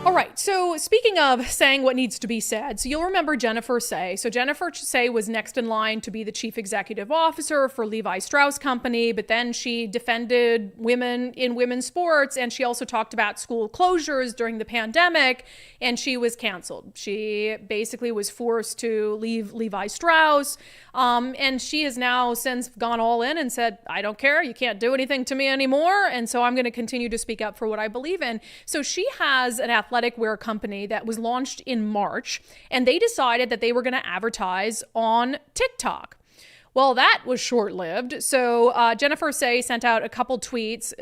All right, so speaking of saying what needs to be said, so you'll remember Jennifer Say. So Jennifer Say was next in line to be the chief executive officer for Levi Strauss Company, but then she defended women in women's sports, and she also talked about school closures during the pandemic, and she was canceled. She basically was forced to leave Levi Strauss, and she has now since gone all in and said, I don't care, you can't do anything to me anymore, and so I'm going to continue to speak up for what I believe in. So she has an athletic wear company that was launched in March, and they decided that they were going to advertise on TikTok. Well, that was short-lived. So Jennifer Say sent out a couple tweets.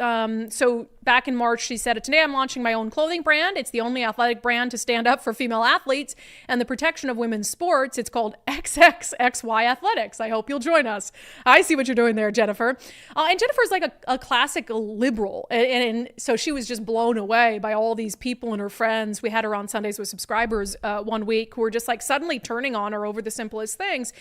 So back in March, she said, today I'm launching my own clothing brand. It's the only athletic brand to stand up for female athletes and the protection of women's sports. It's called XXXY Athletics. I hope you'll join us. I see what you're doing there, Jennifer. And Jennifer's like a classic liberal. And so she was just blown away by all these people and her friends. We had her on Sundays with Subscribers 1 week who were just like suddenly turning on her over the simplest things.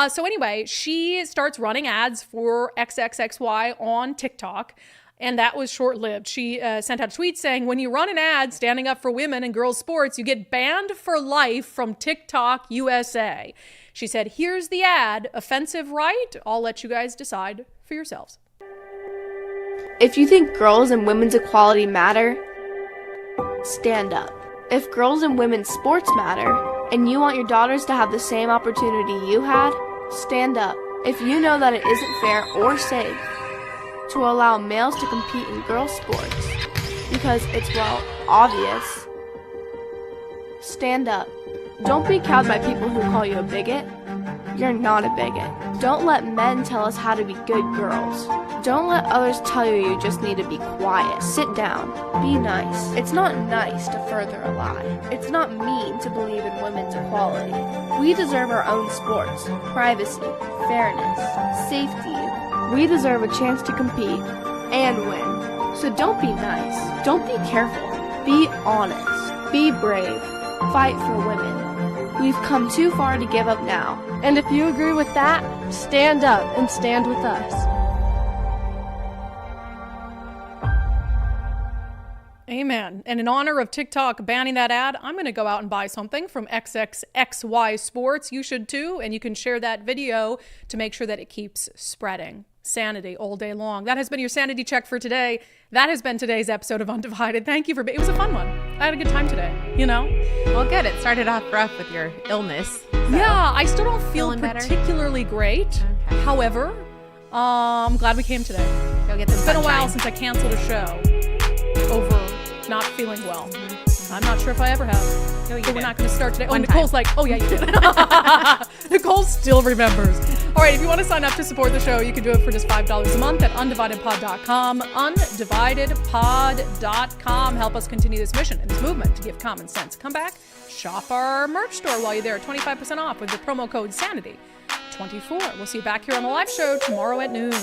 So anyway, she starts running ads for XXXY on TikTok. And that was short-lived. She sent out a tweet saying, when you run an ad standing up for women and girls sports, you get banned for life from TikTok USA. She said, here's the ad. Offensive, right? I'll let you guys decide for yourselves. If you think girls and women's equality matter, stand up. If girls and women's sports matter, and you want your daughters to have the same opportunity you had, stand up. If you know that it isn't fair or safe to allow males to compete in girls' sports because it's, well, obvious, stand up. Don't be cowed by people who call you a bigot. You're not a bigot. Don't let men tell us how to be good girls. Don't let others tell you you just need to be quiet. Sit down. Be nice. It's not nice to further a lie. It's not mean to believe in women's equality. We deserve our own sports, privacy, fairness, safety. We deserve a chance to compete and win. So don't be nice. Don't be careful. Be honest. Be brave. Fight for women. We've come too far to give up now. And if you agree with that, stand up and stand with us. Amen. And in honor of TikTok banning that ad, I'm going to go out and buy something from XXXY Sports. You should too. And you can share that video to make sure that it keeps spreading. Sanity all day long. That has been your sanity check for today. That has been today's episode of Undivided. Thank you for being. It was a fun one. I had a good time today, you know? Well, good. It started off rough with your illness. So. Yeah, I still don't feel particularly great. Okay. However, I'm glad we came today. Go get some It's been a while since I canceled a show over not feeling well. I'm not sure if I ever have. No, you but did. We're not going to start today. One Nicole's time. like, oh yeah, you did. Nicole still remembers. All right, if you want to sign up to support the show, you can do it for just $5 a month at undividedpod.com. undividedpod.com. Help us continue this mission and this movement to give common sense. Come back, shop our merch store while you're there. 25% off with the promo code SANITY24. We'll see you back here on the live show tomorrow at noon.